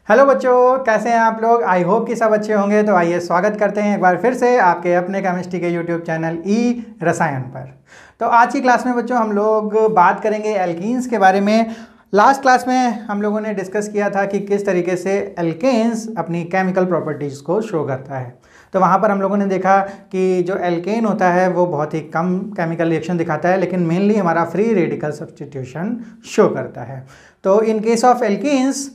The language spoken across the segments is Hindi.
हेलो बच्चों, कैसे हैं आप लोग। आई होप कि सब अच्छे होंगे। तो आइए स्वागत करते हैं एक बार फिर से आपके अपने केमिस्ट्री के यूट्यूब चैनल ई रसायन पर। तो आज की क्लास में बच्चों हम लोग बात करेंगे एल्कीन्स के बारे में। लास्ट क्लास में हम लोगों ने डिस्कस किया था कि किस तरीके से एल्केन्स अपनी केमिकल प्रॉपर्टीज़ को शो करता है। तो वहाँ पर हम लोगों ने देखा कि जो एल्केन होता है वो बहुत ही कम केमिकल रिएक्शन दिखाता है, लेकिन मेनली हमारा फ्री रेडिकल सब्स्टिट्यूशन शो करता है। तो इन केस ऑफ एल्कीन्स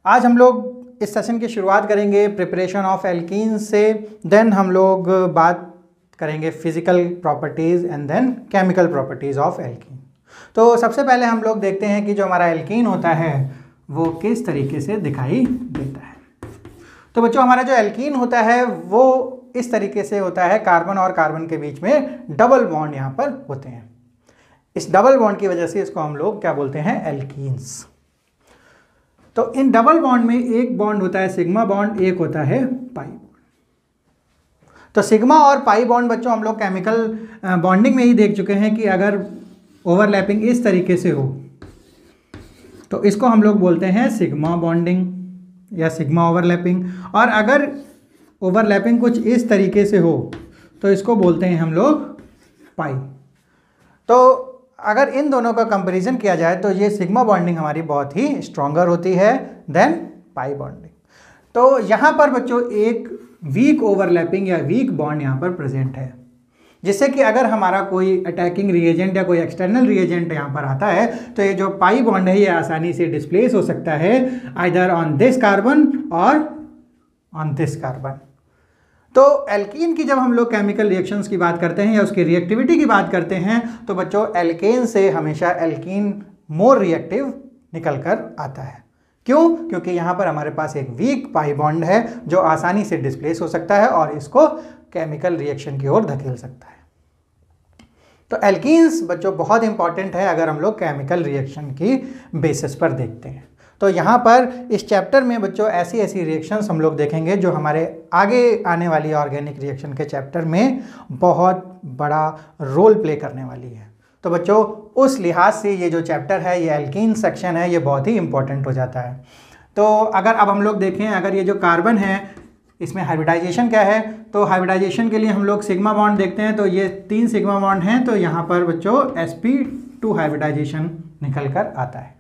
आज हम लोग इस सेशन की शुरुआत करेंगे प्रिपरेशन ऑफ एल्कीन्स से। देन हम लोग बात करेंगे physical properties and then chemical properties of alkene. तो सबसे पहले हम लोग देखते हैं कि जो हमारा एल्कीन होता है वो किस तरीके से दिखाई देता है। तो बच्चों हमारा जो एल्कीन होता है वो इस तरीके से होता है, कार्बन और कार्बन के बीच में डबल बॉन्ड यहाँ पर होते हैं। इस डबल बॉन्ड की वजह से इसको हम लोग क्या बोलते हैं, एल्कीन्स। तो इन डबल बॉन्ड में एक बॉन्ड होता है सिग्मा बॉन्ड, एक होता है पाई बॉन्ड। तो सिग्मा और पाई बॉन्ड बच्चों हम लोग केमिकल बॉन्डिंग में ही देख चुके हैं कि अगर ओवरलैपिंग इस तरीके से हो तो इसको हम लोग बोलते हैं सिग्मा बॉन्डिंग या सिग्मा ओवरलैपिंग, और अगर ओवरलैपिंग कुछ इस तरीके से हो तो इसको बोलते हैं हम लोग पाई। तो अगर इन दोनों का कंपैरिजन किया जाए तो ये सिग्मा बॉन्डिंग हमारी बहुत ही स्ट्रॉन्गर होती है देन पाई बॉन्डिंग। तो यहाँ पर बच्चों एक वीक ओवरलैपिंग या वीक बॉन्ड यहाँ पर प्रेजेंट है, जिससे कि अगर हमारा कोई अटैकिंग रिएजेंट या कोई एक्सटर्नल रिएजेंट यहाँ पर आता है तो ये जो पाई बॉन्ड है ये आसानी से डिस्प्लेस हो सकता है आइदर ऑन दिस कार्बन और ऑन दिस कार्बन। तो एल्कीन की जब हम लोग केमिकल रिएक्शंस की बात करते हैं या उसकी रिएक्टिविटी की बात करते हैं तो बच्चों एल्केन से हमेशा एल्कीन मोर रिएक्टिव निकल कर आता है। क्यों? क्योंकि यहाँ पर हमारे पास एक वीक पाई बॉन्ड है जो आसानी से डिस्प्लेस हो सकता है और इसको केमिकल रिएक्शन की ओर धकेल सकता है। तो एल्कीन्स बच्चों बहुत इंपॉर्टेंट है अगर हम लोग केमिकल रिएक्शन की बेसिस पर देखते हैं। तो यहाँ पर इस चैप्टर में बच्चों ऐसी ऐसी रिएक्शंस हम लोग देखेंगे जो हमारे आगे आने वाली ऑर्गेनिक रिएक्शन के चैप्टर में बहुत बड़ा रोल प्ले करने वाली है। तो बच्चों उस लिहाज से ये जो चैप्टर है, ये एल्कीन सेक्शन है, ये बहुत ही इंपॉर्टेंट हो जाता है। तो अगर अब हम लोग देखें, अगर ये जो कार्बन है इसमें हाइब्रिडाइजेशन क्या है, तो हाइब्रिडाइजेशन के लिए हम लोग सिग्मा बॉन्ड देखते हैं। तो ये 3 सिग्मा बॉन्ड हैं, तो यहाँ पर बच्चों sp2 हाइब्रिडाइजेशन निकल कर आता है।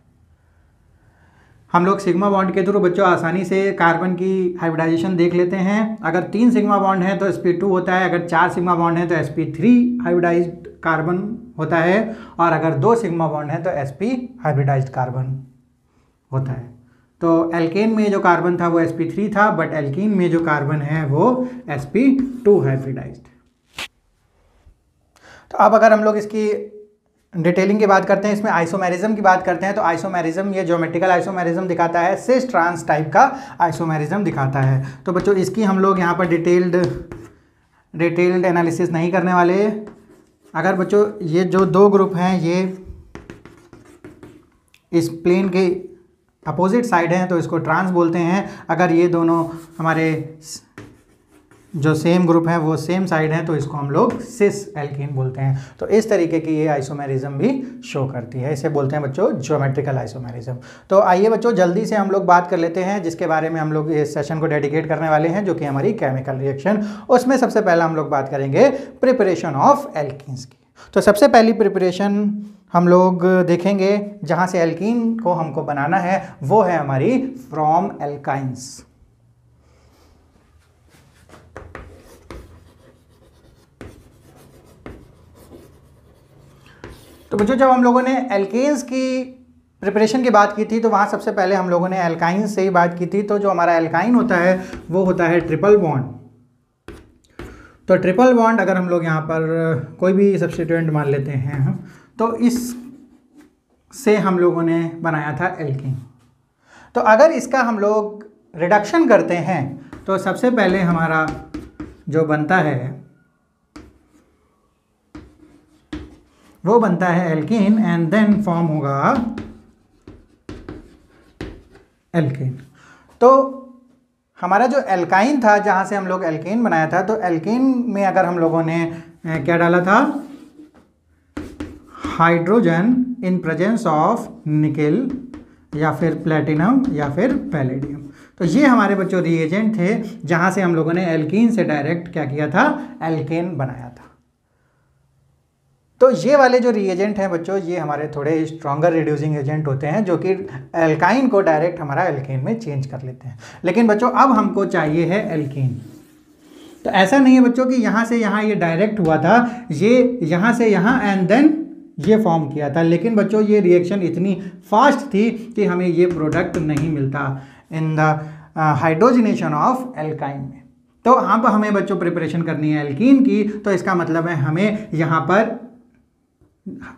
हम लोग सिग्मा बॉन्ड के थ्रू बच्चों आसानी से कार्बन की हाइब्रिडाइजेशन देख लेते हैं। अगर 3 सिग्मा बॉन्ड है तो sp2 होता है, अगर 4 सिग्मा बॉन्ड है तो sp3 हाइब्रिडाइज्ड कार्बन होता है, और अगर 2 सिग्मा बॉन्ड है तो sp हाइब्रिडाइज्ड कार्बन होता है। तो एल्केन में जो कार्बन था वो sp3 था, बट एल्कीन में जो कार्बन है वो sp2 हाइब्रिडाइज्ड। तो अब अगर हम लोग इसकी डिटेलिंग की बात करते हैं, इसमें आइसोमेरिज्म की बात करते हैं, तो आइसोमेरिज्म ये ज्योमेट्रिकल आइसोमेरिज्म दिखाता है, सिस ट्रांस टाइप का आइसोमेरिज्म दिखाता है। तो बच्चों इसकी हम लोग यहाँ पर डिटेल्ड एनालिसिस नहीं करने वाले। अगर बच्चों ये जो 2 ग्रुप हैं ये इस प्लेन के अपोजिट साइड हैं तो इसको ट्रांस बोलते हैं। अगर ये दोनों हमारे जो सेम ग्रुप है वो सेम साइड है तो इसको हम लोग सिस एल्कीन बोलते हैं। तो इस तरीके की ये आइसोमेरिज्म भी शो करती है, इसे बोलते हैं बच्चों ज्योमेट्रिकल आइसोमेरिज्म। तो आइए बच्चों जल्दी से हम लोग बात कर लेते हैं जिसके बारे में हम लोग इस सेशन को डेडिकेट करने वाले हैं, जो कि हमारी केमिकल रिएक्शन। उसमें सबसे पहला हम लोग बात करेंगे प्रिपरेशन ऑफ एल्कीन्स की। तो सबसे पहली प्रिपरेशन हम लोग देखेंगे जहाँ से एल्कीन को हमको बनाना है वो है हमारी फ्रॉम एल्काइंस। तो बच्चों जब हम लोगों ने एल्केन्स की प्रिपरेशन की बात की थी तो वहाँ सबसे पहले हम लोगों ने एल्काइन से ही बात की थी। तो जो हमारा एल्काइन होता है वो होता है ट्रिपल बॉन्ड। तो ट्रिपल बॉन्ड अगर हम लोग यहाँ पर कोई भी सब्स्टिट्यूएंट मान लेते हैं तो इस से हम लोगों ने बनाया था एल्कीन। तो अगर इसका हम लोग रिडक्शन करते हैं तो सबसे पहले हमारा जो बनता है वो बनता है एल्कीन एंड देन फॉर्म होगा एल्कीन। तो हमारा जो एल्काइन था जहाँ से हम लोग एल्कीन बनाया था, तो एल्कीन में अगर हम लोगों ने क्या डाला था, hydrogen in presence of nickel या फिर प्लेटिनम या फिर पैलेडियम। तो ये हमारे बच्चों रिएजेंट थे जहाँ से हम लोगों ने एल्कीन से डायरेक्ट क्या किया था, एल्केन बनाया था। तो ये वाले जो रिएजेंट हैं बच्चों, ये हमारे थोड़े स्ट्रॉन्गर रिड्यूसिंग एजेंट होते हैं जो कि एल्काइन को डायरेक्ट हमारा एल्केन में चेंज कर लेते हैं। लेकिन बच्चों अब हमको चाहिए है एल्कीन। तो ऐसा नहीं है बच्चों कि यहाँ से यहाँ ये डायरेक्ट हुआ था, ये यहाँ से यहाँ एंड देन ये फॉर्म किया था। लेकिन बच्चों ये रिएक्शन इतनी फास्ट थी कि हमें ये प्रोडक्ट नहीं मिलता in the hydrogenation of alkyne में। तो अब हमें बच्चों प्रिपरेशन करनी है एल्कीन की, तो इसका मतलब है हमें यहाँ पर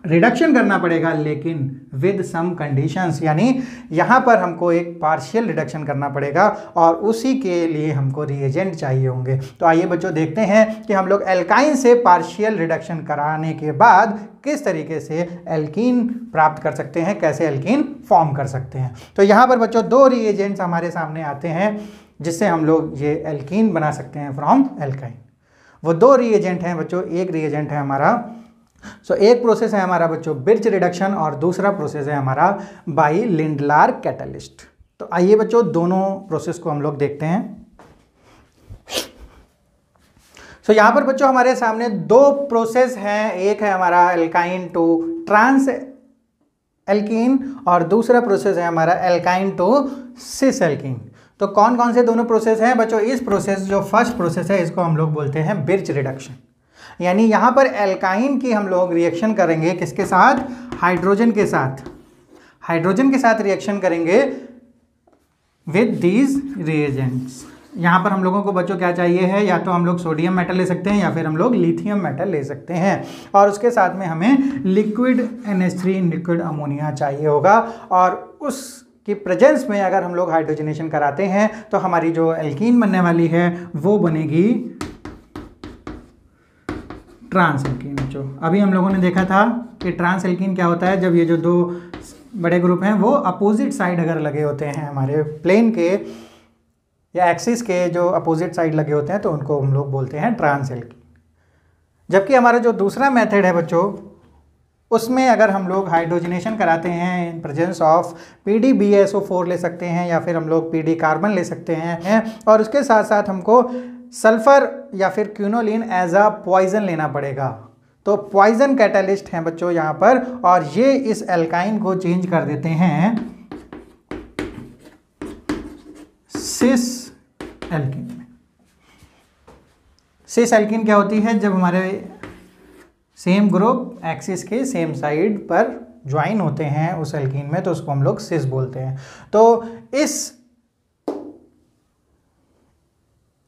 रिडक्शन करना पड़ेगा, लेकिन विद सम कंडीशंस, यानी यहाँ पर हमको एक पार्शियल रिडक्शन करना पड़ेगा और उसी के लिए हमको रिएजेंट चाहिए होंगे। तो आइए बच्चों देखते हैं कि हम लोग एल्काइन से पार्शियल रिडक्शन कराने के बाद किस तरीके से एल्कीन प्राप्त कर सकते हैं, कैसे एल्कीन फॉर्म कर सकते हैं। तो यहाँ पर बच्चों दो रिएजेंट्स हमारे सामने आते हैं जिससे हम लोग ये एल्कीन बना सकते हैं फ्रॉम एल्काइन। वो दो रिएजेंट हैं बच्चों, एक रिएजेंट है हमारा एक प्रोसेस है हमारा बच्चों बिर्च रिडक्शन और दूसरा प्रोसेस है हमारा बाई लिंडलार कैटलिस्ट। तो आइए बच्चों दोनों प्रोसेस को हम लोग देखते हैं। यहाँ पर बच्चों हमारे सामने दो प्रोसेस हैं, एक है हमारा एल्काइन टू ट्रांस एल्कीन और दूसरा प्रोसेस है हमारा एल्काइन टू सिस एल्कीन। तो कौन कौन से दोनों प्रोसेस हैं बच्चों? इस प्रोसेस जो फर्स्ट प्रोसेस है इसको हम लोग बोलते हैं बिर्च रिडक्शन, यानी यहाँ पर एल्काइन की हम लोग रिएक्शन करेंगे किसके साथ? हाइड्रोजन के साथ। हाइड्रोजन के साथ रिएक्शन करेंगे विद दीज रिएजेंट्स। यहाँ पर हम लोगों को बच्चों क्या चाहिए है, या तो हम लोग सोडियम मेटल ले सकते हैं या फिर हम लोग लिथियम मेटल ले सकते हैं, और उसके साथ में हमें लिक्विड NH3 लिक्विड अमोनिया चाहिए होगा। और उसकी प्रेजेंस में अगर हम लोग हाइड्रोजनेशन कराते हैं तो हमारी जो एल्कीन बनने वाली है वो बनेगी ट्रांस एल्कीन। जो अभी हम लोगों ने देखा था कि ट्रांस एल्कीन क्या होता है, जब ये जो दो बड़े ग्रुप हैं वो अपोजिट साइड अगर लगे होते हैं हमारे प्लेन के या एक्सिस के, जो अपोजिट साइड लगे होते हैं तो उनको हम लोग बोलते हैं ट्रांस एल्कीन। जबकि हमारा जो दूसरा मेथड है बच्चों, उसमें अगर हम लोग हाइड्रोजनेशन कराते हैं इन प्रेजेंस ऑफ PDBSO4 ले सकते हैं या फिर हम लोग PD कार्बन ले सकते हैं, और उसके साथ साथ हमको सल्फर या फिर क्यूनोलिन एज अ पॉइजन लेना पड़ेगा। तो पॉइजन कैटलिस्ट हैं बच्चों यहाँ पर, और ये इस एल्काइन को चेंज कर देते हैं सिस एल्कीन में। सिस एल्कीन क्या होती है? जब हमारे सेम ग्रुप एक्सिस के सेम साइड पर ज्वाइन होते हैं उस एल्कीन में, तो उसको हम लोग सिस बोलते हैं। तो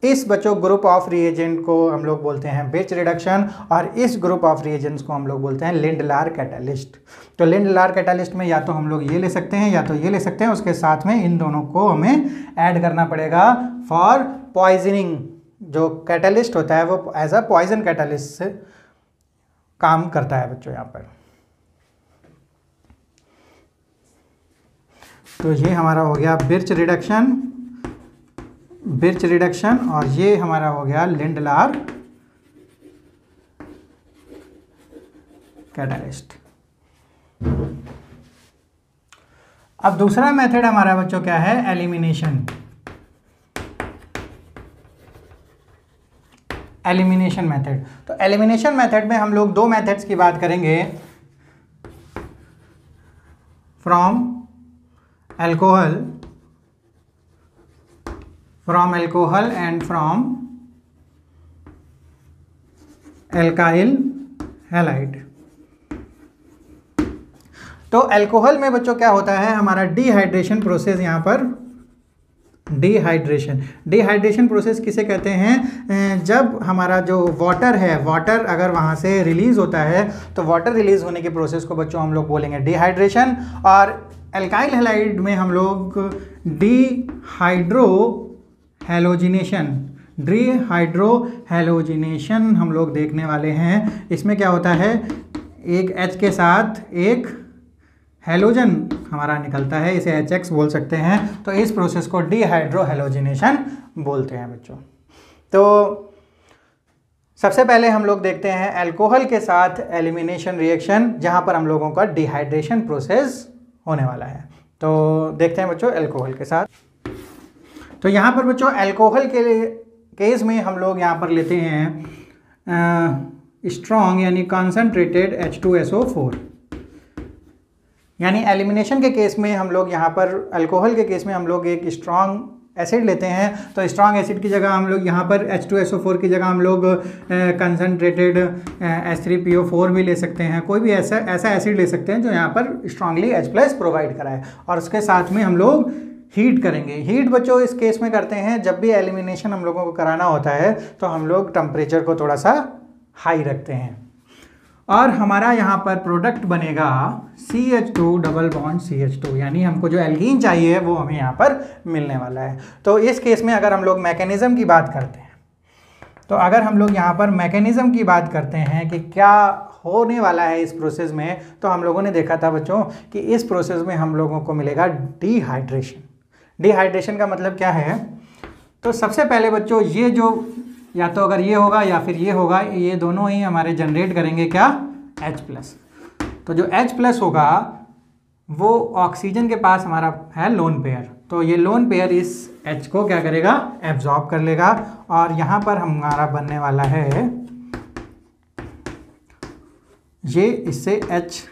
इस बच्चों ग्रुप ऑफ रिएजेंट को हम लोग बोलते हैं बिर्च रिडक्शन, और इस ग्रुप ऑफ रिएजेंट्स को हम लोग बोलते हैं लिंडलार कैटलिस्ट। तो लिंडलार कैटलिस्ट में या तो हम लोग ये ले सकते हैं या तो ये ले सकते हैं, उसके साथ में इन दोनों को हमें ऐड करना पड़ेगा फॉर पॉइजनिंग। जो कैटलिस्ट होता है वो एज अ पॉइजन कैटलिस्ट से काम करता है बच्चों यहाँ पर। तो ये हमारा हो गया बिर्च रिडक्शन, और ये हमारा हो गया लिंडलार कैटलिस्ट। अब दूसरा मेथड हमारा बच्चों क्या है? Elimination method. तो एलिमिनेशन मेथड में हम लोग दो मेथड्स की बात करेंगे, from alcohol and from alkyl halide. तो अल्कोहल में बच्चों क्या होता है? हमारा डिहाइड्रेशन प्रोसेस, यहाँ पर डिहाइड्रेशन प्रोसेस किसे कहते हैं? जब हमारा जो वाटर है, वाटर अगर वहाँ से रिलीज होता है तो वाटर रिलीज होने के प्रोसेस को बच्चों हम लोग बोलेंगे डिहाइड्रेशन। और एल्काइल हैलाइड में हम लोग डिहाइड्रोहैलोजिनेशन हम लोग देखने वाले हैं। इसमें क्या होता है? एक H के साथ एक हैलोजन हमारा निकलता है, इसे HX बोल सकते हैं। तो इस प्रोसेस को डिहाइड्रोहैलोजिनेशन बोलते हैं बच्चों। तो सबसे पहले हम लोग देखते हैं अल्कोहल के साथ एलिमिनेशन रिएक्शन, जहां पर हम लोगों का डिहाइड्रेशन प्रोसेस होने वाला है। तो देखते हैं बच्चों अल्कोहल के साथ। तो यहाँ पर बच्चों अल्कोहल के केस में हम लोग यहाँ पर लेते हैं स्ट्रॉन्ग यानी कॉन्सेंट्रेटेड H2SO4, यानी एलिमिनेशन के केस में हम लोग यहाँ पर अल्कोहल के केस में हम लोग एक स्ट्रॉन्ग एसिड लेते हैं। तो स्ट्रॉन्ग एसिड की जगह हम लोग यहाँ पर H2SO4 की जगह हम लोग कंसनट्रेटेड H3PO4 भी ले सकते हैं। कोई भी ऐसा एसिड ले सकते हैं जो यहाँ पर स्ट्रांगली H+ प्रोवाइड कराए, और उसके साथ में हम लोग हीट करेंगे। हीट बच्चों इस केस में करते हैं जब भी एलिमिनेशन हम लोगों को कराना होता है तो हम लोग टेम्परेचर को थोड़ा सा हाई रखते हैं, और हमारा यहाँ पर प्रोडक्ट बनेगा CH2 डबल बॉन्ड CH2, यानी हमको जो एल्कीन चाहिए वो हमें यहाँ पर मिलने वाला है। तो इस केस में अगर हम लोग मैकेनिज़्म की बात करते हैं, तो अगर हम लोग यहाँ पर मैकेनिज़्म की बात करते हैं कि क्या होने वाला है इस प्रोसेस में, तो हम लोगों ने देखा था बच्चों कि इस प्रोसेस में हम लोगों को मिलेगा डिहाइड्रेशन। डिहाइड्रेशन का मतलब क्या है? तो सबसे पहले बच्चों ये जो या तो अगर ये होगा या फिर ये होगा, ये दोनों ही हमारे जनरेट करेंगे क्या? H+। तो जो H+ होगा वो ऑक्सीजन के पास हमारा है लोन पेयर, तो ये लोन पेयर इस H को क्या करेगा? एब्जॉर्ब कर लेगा, और यहाँ पर हमारा बनने वाला है ये इससे H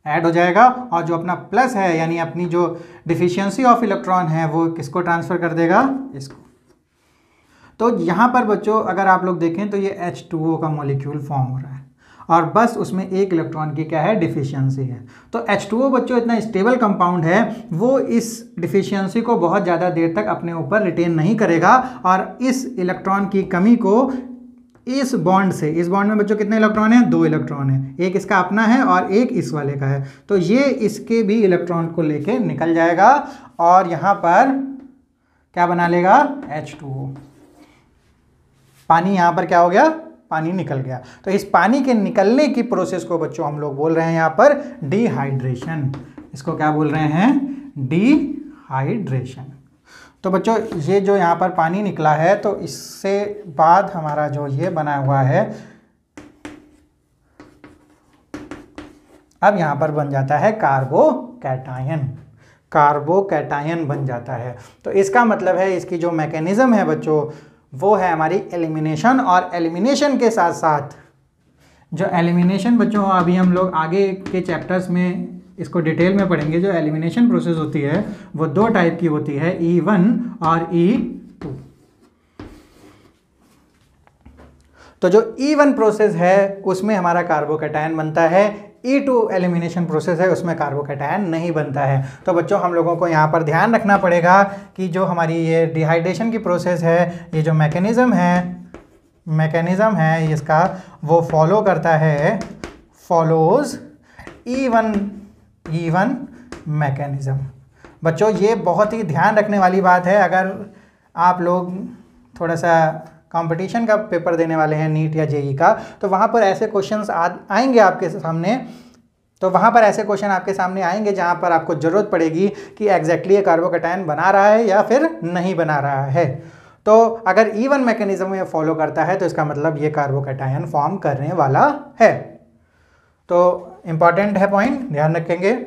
ऐड हो जाएगा, और जो अपना प्लस है यानी अपनी जो डिफिशियंसी ऑफ इलेक्ट्रॉन है वो किसको ट्रांसफ़र कर देगा? इसको। तो यहाँ पर बच्चों अगर आप लोग देखें तो ये H2O का मॉलिक्यूल फॉर्म हो रहा है, और बस उसमें एक इलेक्ट्रॉन की क्या है? डिफिशियंसी है। तो H2O बच्चों इतना स्टेबल कंपाउंड है, वो इस डिफिशियंसी को बहुत ज़्यादा देर तक अपने ऊपर रिटेन नहीं करेगा, और इस इलेक्ट्रॉन की कमी को इस बॉन्ड से, इस बॉन्ड में बच्चों कितने इलेक्ट्रॉन हैं? 2 इलेक्ट्रॉन हैं, एक इसका अपना है और एक इस वाले का है। तो ये इसके भी इलेक्ट्रॉन को लेके निकल जाएगा, और यहाँ पर क्या बना लेगा? H2O। पानी यहाँ पर क्या हो गया? पानी निकल गया। तो इस पानी के निकलने की प्रोसेस को बच्चों हम लोग बोल रहे हैं यहाँ पर डिहाइड्रेशन। इसको क्या बोल रहे हैं? डिहाइड्रेशन। तो बच्चों ये जो यहाँ पर पानी निकला है, तो इससे बाद हमारा जो ये बना हुआ है अब यहाँ पर बन जाता है कार्बोकैटायन। कार्बोकैटायन बन जाता है। तो इसका मतलब है इसकी जो मैकेनिज्म है बच्चों वो है हमारी एलिमिनेशन, और एलिमिनेशन के साथ साथ जो एलिमिनेशन बच्चों अभी हम लोग आगे के चैप्टर्स में इसको डिटेल में पढ़ेंगे। जो एलिमिनेशन प्रोसेस होती है वो 2 टाइप की होती है, E1 और E2। तो जो E1 प्रोसेस है उसमें हमारा कार्बोकैटायन बनता है, E2 एलिमिनेशन प्रोसेस है उसमें कार्बोकैटायन नहीं बनता है। तो बच्चों हम लोगों को यहाँ पर ध्यान रखना पड़ेगा कि जो हमारी ये डिहाइड्रेशन की प्रोसेस है, ये जो मैकेनिज़्म है इसका, वो फॉलो करता है, फॉलोज E1 मैकेनिज़्म। बच्चों ये बहुत ही ध्यान रखने वाली बात है। अगर आप लोग थोड़ा सा कंपटीशन का पेपर देने वाले हैं, नीट या जेई का, तो वहाँ पर ऐसे क्वेश्चंस आएंगे आपके सामने। तो वहाँ पर ऐसे क्वेश्चन आपके सामने आएंगे जहाँ पर आपको ज़रूरत पड़ेगी कि एग्जैक्टली ये कार्बोकैटायन बना रहा है या फिर नहीं बना रहा है। तो अगर E1 मैकेनिज्म ये फॉलो करता है तो इसका मतलब ये कार्बोकैटायन फॉर्म करने वाला है। तो इम्पॉर्टेंट है पॉइंट, ध्यान रखेंगे।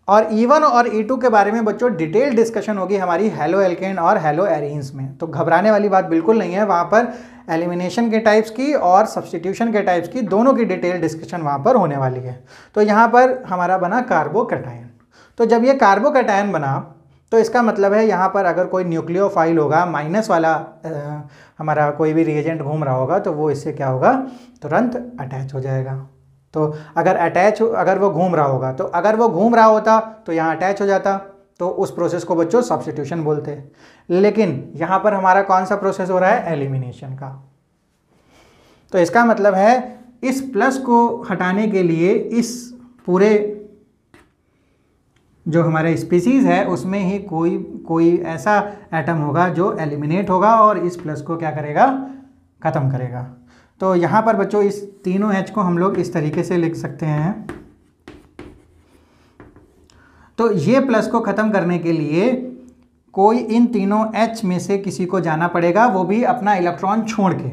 और E1 और E2 के बारे में बच्चों डिटेल डिस्कशन होगी हमारी हेलो एल्केन और हेलो एरीन्स में। तो घबराने वाली बात बिल्कुल नहीं है, वहाँ पर एलिमिनेशन के टाइप्स की और सब्स्टिट्यूशन के टाइप्स की दोनों की डिटेल डिस्कशन वहाँ पर होने वाली है। तो यहाँ पर हमारा बना कार्बोकैटायन। तो जब ये कार्बोकैटायन बना तो इसका मतलब है यहाँ पर अगर कोई न्यूक्लियोफाइल होगा, माइनस वाला हमारा कोई भी रिएजेंट घूम रहा होगा, तो वो इससे क्या होगा? तुरंत अटैच हो जाएगा। तो अगर वो घूम रहा होगा, तो अगर वो घूम रहा होता तो यहाँ अटैच हो जाता, तो उस प्रोसेस को बच्चों सब्स्टिट्यूशन बोलते हैं। लेकिन यहाँ पर हमारा कौन सा प्रोसेस हो रहा है? एलिमिनेशन का। तो इसका मतलब है इस प्लस को हटाने के लिए इस पूरे जो हमारे स्पीसीज़ है उसमें ही कोई ऐसा एटम होगा जो एलिमिनेट होगा और इस प्लस को क्या करेगा? ख़त्म करेगा। तो यहाँ पर बच्चों इस तीनों H को हम लोग इस तरीके से लिख सकते हैं। तो ये प्लस को ख़त्म करने के लिए कोई इन तीनों H में से किसी को जाना पड़ेगा, वो भी अपना इलेक्ट्रॉन छोड़ के।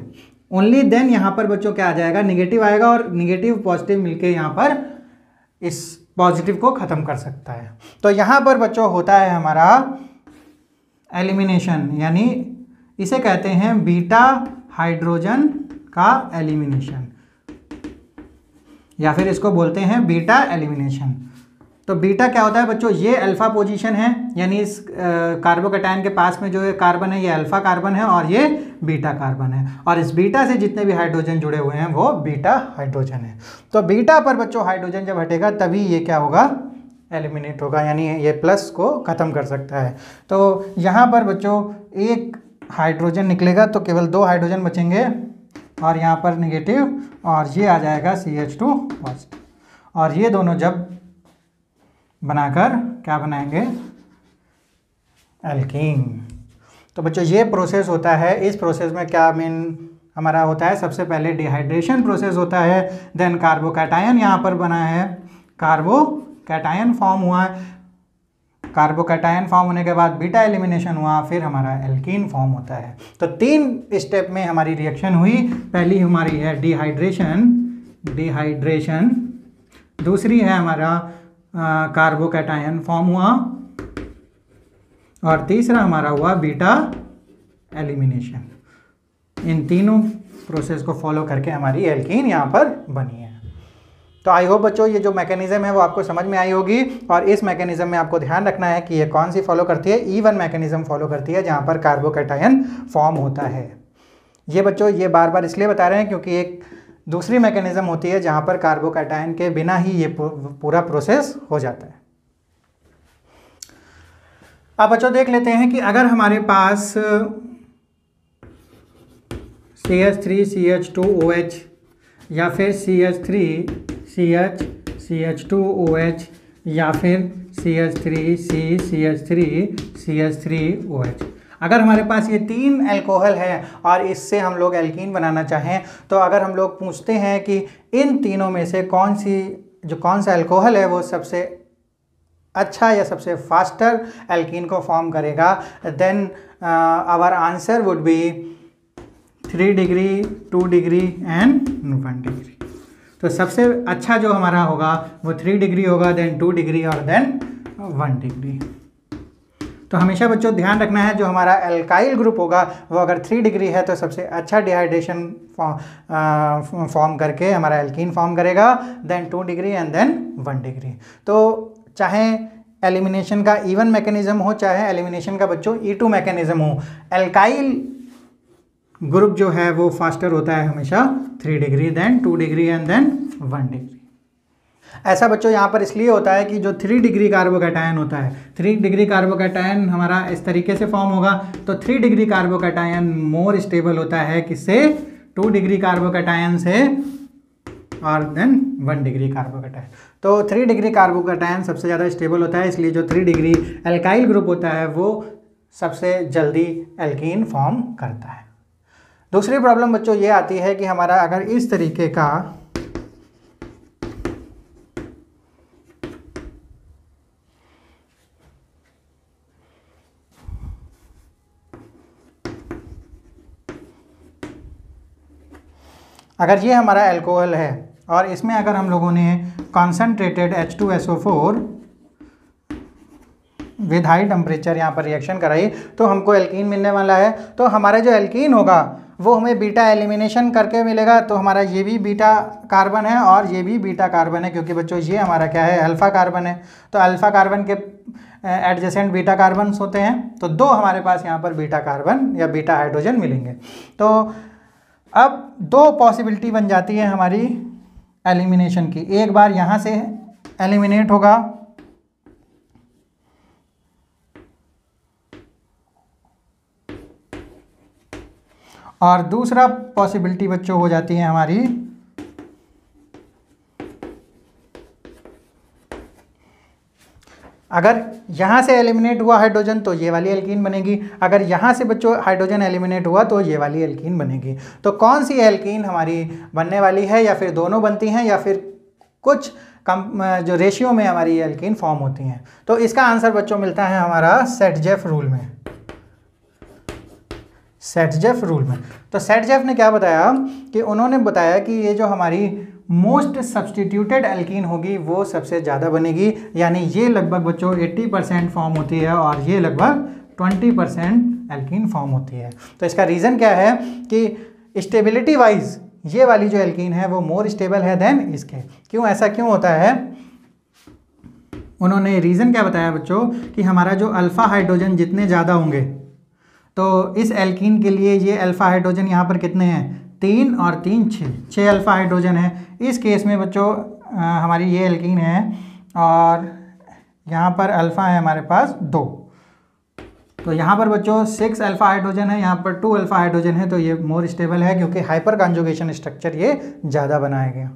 ओनली देन यहाँ पर बच्चों क्या आ जाएगा? निगेटिव आएगा, और निगेटिव पॉजिटिव मिलके यहाँ पर इस पॉजिटिव को ख़त्म कर सकता है। तो यहाँ पर बच्चों होता है हमारा एलिमिनेशन, यानी इसे कहते हैं बीटा हाइड्रोजन का एलिमिनेशन, या फिर इसको बोलते हैं बीटा एलिमिनेशन। तो बीटा क्या होता है बच्चों, ये अल्फा पोजीशन है, यानी इस कार्बोकैटायन के पास में जो कार्बन है ये अल्फा कार्बन है और ये बीटा कार्बन है, और इस बीटा से जितने भी हाइड्रोजन जुड़े हुए हैं वो बीटा हाइड्रोजन है। तो बीटा पर बच्चों हाइड्रोजन जब हटेगा तभी ये क्या होगा, एलिमिनेट होगा, यानी ये प्लस को ख़त्म कर सकता है। तो यहाँ पर बच्चों एक हाइड्रोजन निकलेगा तो केवल 2 हाइड्रोजन बचेंगे, और यहाँ पर नेगेटिव, और ये आ जाएगा CH2 पॉजिटिव, और ये दोनों जब बनाकर क्या बनाएंगे, एल्कीन। तो बच्चों ये प्रोसेस होता है, इस प्रोसेस में क्या मेन हमारा होता है, सबसे पहले डिहाइड्रेशन प्रोसेस होता है, देन कार्बोकैटायन यहाँ पर बना है, कार्बोकैटायन फॉर्म हुआ, कार्बोकैटायन फॉर्म होने के बाद बीटा एलिमिनेशन हुआ, फिर हमारा एल्कीन फॉर्म होता है। तो 3 स्टेप में हमारी रिएक्शन हुई। पहली हमारी है डिहाइड्रेशन, दूसरी है हमारा कार्बोकैटायन फॉर्म हुआ, और तीसरा हमारा हुआ बीटा एलिमिनेशन। इन तीनों प्रोसेस को फॉलो करके हमारी एल्कीन यहाँ पर बनी है। तो आई होप बच्चों ये जो मैकेनिज्म है वो आपको समझ में आई होगी, और इस मैकेनिज्म में आपको ध्यान रखना है कि ये कौन सी फॉलो करती है, E1 मैकेनिज्म फॉलो करती है, जहाँ पर कार्बोकैटायन फॉर्म होता है। ये बच्चों ये बार बार इसलिए बता रहे हैं क्योंकि एक दूसरी मैकेनिज्म होती है जहाँ पर कार्बोकैटायन के बिना ही ये पूरा प्रोसेस हो जाता है। अब बच्चों देख लेते हैं कि अगर हमारे पास CH3CH2OH या फिर CH3CH2OH या फिर CH3CH3CH3OH, अगर हमारे पास ये 3 अल्कोहल है और इससे हम लोग एल्कीन बनाना चाहें, तो अगर हम लोग पूछते हैं कि इन तीनों में से कौन सा अल्कोहल है वो सबसे अच्छा या सबसे फास्टर एल्कीन को फॉर्म करेगा, then our answer would be 3 degree, 2 degree and 1 degree. तो सबसे अच्छा जो हमारा होगा वो 3 डिग्री होगा, देन 2 डिग्री और देन 1 डिग्री। तो हमेशा बच्चों ध्यान रखना है जो हमारा एल्काइल ग्रुप होगा वो अगर 3 डिग्री है तो सबसे अच्छा डिहाइड्रेशन फॉर्म करके हमारा एल्कीन फॉर्म करेगा, then 2 degree and then 1 degree. तो चाहे एलिमिनेशन का E1 मैकेनिज्म हो, चाहे एलिमिनेशन का बच्चों E2 मैकेनिज्म हो, एल्काइल ग्रुप जो है वो फास्टर होता है हमेशा 3 degree, then 2 degree and then 1 degree. ऐसा बच्चों यहाँ पर इसलिए होता है कि जो 3 डिग्री कार्बोकैटायन होता है, 3 डिग्री कार्बोकैटायन हमारा इस तरीके से फॉर्म होगा, तो 3 डिग्री कार्बोकैटायन मोर स्टेबल होता है किससे, 2 डिग्री कार्बोकैटायन से, और देन 1 डिग्री कार्बोकैटायन। तो 3 डिग्री कार्बोकैटायन सबसे ज़्यादा स्टेबल होता है, इसलिए जो 3 डिग्री एल्काइल ग्रुप होता है वो सबसे जल्दी एल्कीन फॉर्म करता है। दूसरी प्रॉब्लम बच्चों ये आती है कि हमारा अगर इस तरीके का अगर ये हमारा अल्कोहल है और इसमें अगर हम लोगों ने concentrated H2SO4 with high temperature यहाँ पर रिएक्शन कराई तो हमको एल्कीन मिलने वाला है। तो हमारा जो एल्कीन होगा वो हमें बीटा एलिमिनेशन करके मिलेगा, तो हमारा ये भी बीटा कार्बन है और ये भी बीटा कार्बन है, क्योंकि बच्चों ये हमारा क्या है, अल्फ़ा कार्बन है। तो अल्फ़ा कार्बन के एडजेसेंट बीटा कार्बन होते हैं, तो 2 हमारे पास यहाँ पर बीटा कार्बन या बीटा हाइड्रोजन मिलेंगे। तो अब 2 पॉसिबिलिटी बन जाती है हमारी एलिमिनेशन की, एक बार यहाँ से एलिमिनेट होगा और दूसरा पॉसिबिलिटी बच्चों हो जाती है हमारी अगर यहाँ से एलिमिनेट हुआ हाइड्रोजन तो ये वाली एल्कीन बनेगी, अगर यहाँ से बच्चों हाइड्रोजन एलिमिनेट हुआ तो ये वाली एल्कीन बनेगी। तो कौन सी एल्कीन हमारी बनने वाली है, या फिर दोनों बनती हैं या फिर कुछ कम जो रेशियो में हमारी एल्कीन फॉर्म होती हैं। तो इसका आंसर बच्चों मिलता है हमारा सेटजेफ रूल में। सेटजेफ रूल में तो सेटजेफ ने क्या बताया कि उन्होंने बताया कि ये जो हमारी मोस्ट सब्सटीट्यूटेड एल्कीन होगी वो सबसे ज़्यादा बनेगी, यानी ये लगभग बच्चों 80% फॉर्म होती है और ये लगभग 20% एल्कीन फॉर्म होती है। तो इसका रीज़न क्या है कि स्टेबिलिटी वाइज ये वाली जो एल्कीन है वो मोर स्टेबल है देन इसके। क्यों, ऐसा क्यों होता है? उन्होंने रीज़न क्या बताया बच्चों कि हमारा जो अल्फ़ा हाइड्रोजन जितने ज़्यादा होंगे, तो इस एल्कीन के लिए ये अल्फ़ा हाइड्रोजन यहाँ पर कितने हैं, 3 और 3 6 अल्फ़ा हाइड्रोजन है। इस केस में बच्चों हमारी ये एल्कीन है और यहाँ पर अल्फ़ा है हमारे पास 2, तो यहाँ पर बच्चों 6 अल्फ़ा हाइड्रोजन है, यहाँ पर 2 अल्फ़ा हाइड्रोजन है, तो ये मोर स्टेबल है क्योंकि हाइपर कॉन्जुगेशन स्ट्रक्चर ये ज़्यादा बनाया गया,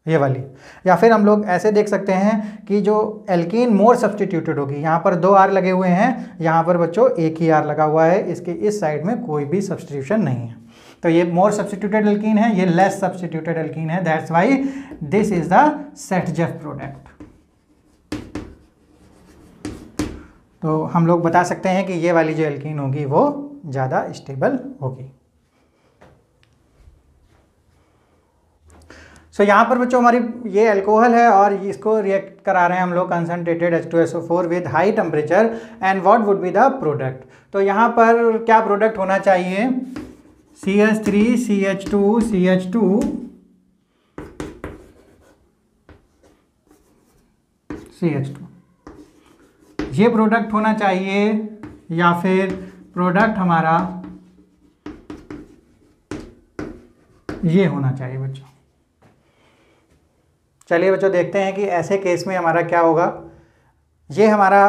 ये वाली। या फिर हम लोग ऐसे देख सकते हैं कि जो एल्कीन मोर सब्सटीट्यूटेड होगी, यहाँ पर 2 R लगे हुए हैं, यहाँ पर बच्चों एक ही R लगा हुआ है, इसके इस साइड में कोई भी सब्सटीट्यूशन नहीं है, तो ये मोर सब्सटीट्यूटेड एल्कीन है, ये लेस सब्सटीट्यूटेड एल्कीन है। That's why this is the सेटजेफ product. तो हम लोग बता सकते हैं कि ये वाली जो एल्कीन होगी वो ज़्यादा स्टेबल होगी। सो यहाँ पर बच्चों हमारी ये अल्कोहल है और इसको रिएक्ट करा रहे हैं हम लोग concentrated H2SO4 with high temperature, and what would be the product. तो यहाँ पर क्या प्रोडक्ट होना चाहिए, CH3 CH2 CH2 CH2 ये प्रोडक्ट होना चाहिए, या फिर प्रोडक्ट हमारा ये होना चाहिए बच्चों। चलिए बच्चों देखते हैं कि ऐसे केस में हमारा क्या होगा। ये हमारा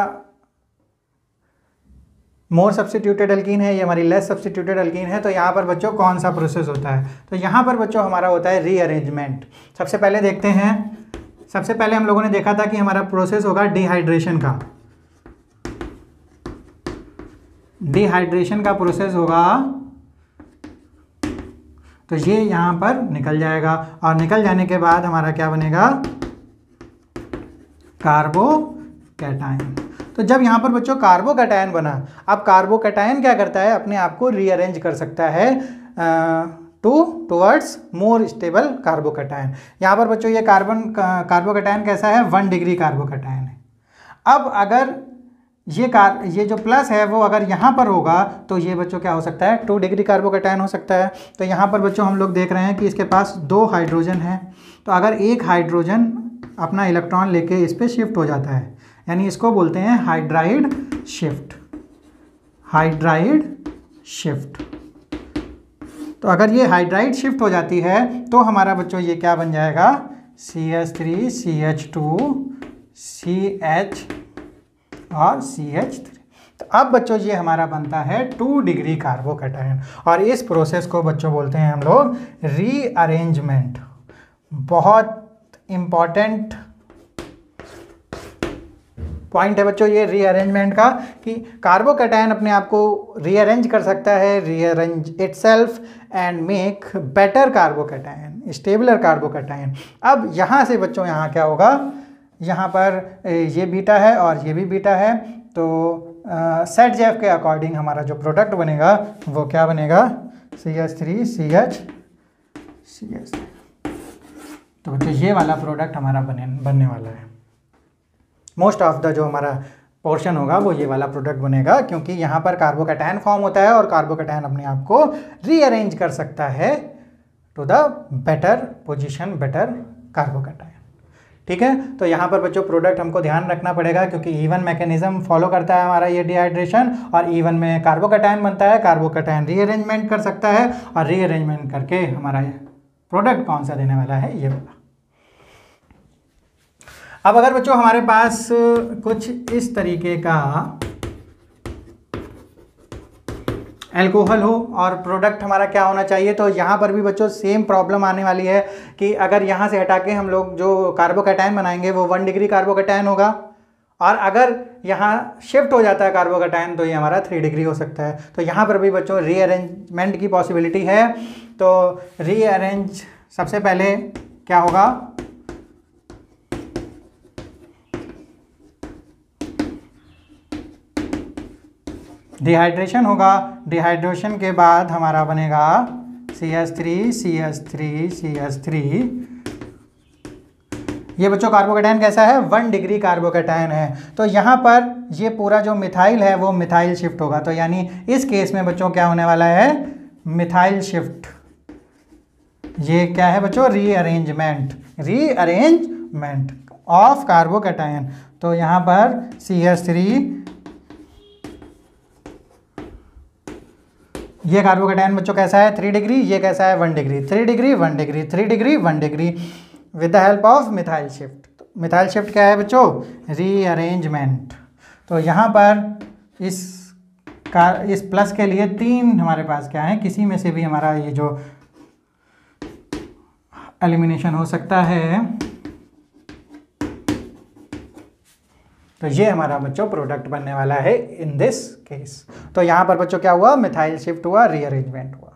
मोर सब्सटीट्यूटेड एल्कीन है, ये हमारी लेस सब्सटीट्यूटेड एल्कीन है, तो यहाँ पर बच्चों कौन सा प्रोसेस होता है, तो यहाँ पर बच्चों हमारा होता है रीअरेंजमेंट। सबसे पहले देखते हैं, सबसे पहले हम लोगों ने देखा था कि हमारा प्रोसेस होगा डिहाइड्रेशन का, डिहाइड्रेशन का प्रोसेस होगा, तो ये यहाँ पर निकल जाएगा और निकल जाने के बाद हमारा क्या बनेगा, कार्बोकैटायन। तो जब यहाँ पर बच्चों कार्बोकैटायन बना, अब कार्बोकैटायन क्या करता है, अपने आप को रीअरेंज कर सकता है टूवर्ड्स मोर स्टेबल कार्बोकैटायन। यहाँ पर बच्चों ये कार्बोकैटायन कैसा है, 1 डिग्री कार्बोकैटायन है। अब अगर ये जो प्लस है वो अगर यहाँ पर होगा तो ये बच्चों क्या हो सकता है, 2 डिग्री कार्बोकैटायन हो सकता है। तो यहाँ पर बच्चों हम लोग देख रहे हैं कि इसके पास 2 हाइड्रोजन है, तो अगर एक हाइड्रोजन अपना इलेक्ट्रॉन लेके इस पर शिफ्ट हो जाता है, यानी इसको बोलते हैं हाइड्राइड शिफ्ट, हाइड्राइड शिफ्ट। तो अगर ये हाइड्राइड शिफ्ट हो जाती है तो हमारा बच्चों ये क्या बन जाएगा, CH3 CH2 CH और CH3। तो अब बच्चों ये हमारा बनता है 2 डिग्री कार्बोकैटायन, और इस प्रोसेस को बच्चों बोलते हैं हम लोग रीअरेंजमेंट। बहुत इंपॉर्टेंट पॉइंट है बच्चों ये रीअरेंजमेंट का, कि कार्बोकैटायन अपने आप को रीअरेंज कर सकता है, rearrange itself and make better carbocation, stabler carbocation. अब यहाँ से बच्चों यहाँ क्या होगा, यहाँ पर ये बीटा है और ये भी बीटा है, तो सेटजेफ के अकॉर्डिंग हमारा जो प्रोडक्ट बनेगा वो क्या बनेगा, CH3 CH CH3। तो बच्चों ये वाला प्रोडक्ट हमारा बनने वाला है। मोस्ट ऑफ द जो हमारा पोर्शन होगा वो ये वाला प्रोडक्ट बनेगा, क्योंकि यहाँ पर कार्बोकैटायन फॉर्म होता है और कार्बोकैटायन अपने आप को रीअरेंज कर सकता है to the better position, better carbocation. ठीक है, तो यहाँ पर बच्चों प्रोडक्ट हमको ध्यान रखना पड़ेगा, क्योंकि इवन मैकेनिज्म फॉलो करता है हमारा ये डिहाइड्रेशन, और इवन में कार्बोकैटायन बनता है, कार्बोकैटायन रीअरेंजमेंट कर सकता है, और रीअरेंजमेंट करके हमारा प्रोडक्ट कौन सा देने वाला है, ये वाला। अब अगर बच्चों हमारे पास कुछ इस तरीके का अल्कोहल हो और प्रोडक्ट हमारा क्या होना चाहिए, तो यहाँ पर भी बच्चों सेम प्रॉब्लम आने वाली है कि अगर यहाँ से हटा के हम लोग जो कार्बोकैटायन बनाएंगे वो 1 डिग्री कार्बोकैटायन होगा, और अगर यहाँ शिफ्ट हो जाता है कार्बोकैटायन तो ये हमारा 3 डिग्री हो सकता है। तो यहाँ पर भी बच्चों रीअरेंजमेंट की पॉसिबिलिटी है। तो रीअरेंज सबसे पहले क्या होगा, डिहाइड्रेशन होगा, डिहाइड्रेशन के बाद हमारा बनेगा CH3 CH3 CH3 ये बच्चों कार्बोकैटायन कैसा है, 1 डिग्री कार्बोकैटायन है। तो यहाँ पर ये पूरा जो मिथाइल है वो मिथाइल शिफ्ट होगा। तो यानी इस केस में बच्चों क्या होने वाला है, मिथाइल शिफ्ट। ये क्या है बच्चों, रीअरेंजमेंट ऑफ कार्बोकैटायन। तो यहाँ पर CH3, ये कार्बोकैटायन बच्चों कैसा है 3 डिग्री, ये कैसा है 1 degree, 3 degree 1 degree, 3 degree 1 degree with the help of methyl shift. तो मिथाइल शिफ्ट क्या है बच्चों, रीअरेंजमेंट। तो यहाँ पर इस प्लस के लिए 3 हमारे पास क्या है, किसी में से भी हमारा ये जो एलिमिनेशन हो सकता है। तो ये हमारा बच्चों प्रोडक्ट बनने वाला है इन दिस केस। तो यहाँ पर बच्चों क्या हुआ, मिथाइल शिफ्ट हुआ, रीअरेंजमेंट हुआ।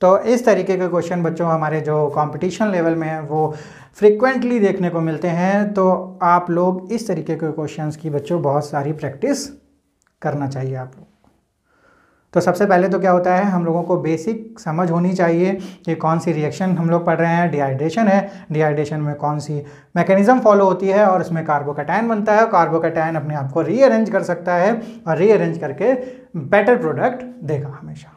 तो इस तरीके के क्वेश्चन बच्चों हमारे जो कंपटीशन लेवल में है वो फ्रिक्वेंटली देखने को मिलते हैं। तो आप लोग इस तरीके के क्वेश्चंस की बच्चों बहुत सारी प्रैक्टिस करना चाहिए आप लोग। तो सबसे पहले तो क्या होता है, हम लोगों को बेसिक समझ होनी चाहिए कि कौन सी रिएक्शन हम लोग पढ़ रहे हैं। डिहाइड्रेशन है, डिहाइड्रेशन में कौन सी मैकेनिज्म फॉलो होती है और उसमें कार्बोकैटायन बनता है। कार्बोकैटायन अपने आप को रीअरेंज कर सकता है और रीअरेंज करके बेटर प्रोडक्ट देगा हमेशा।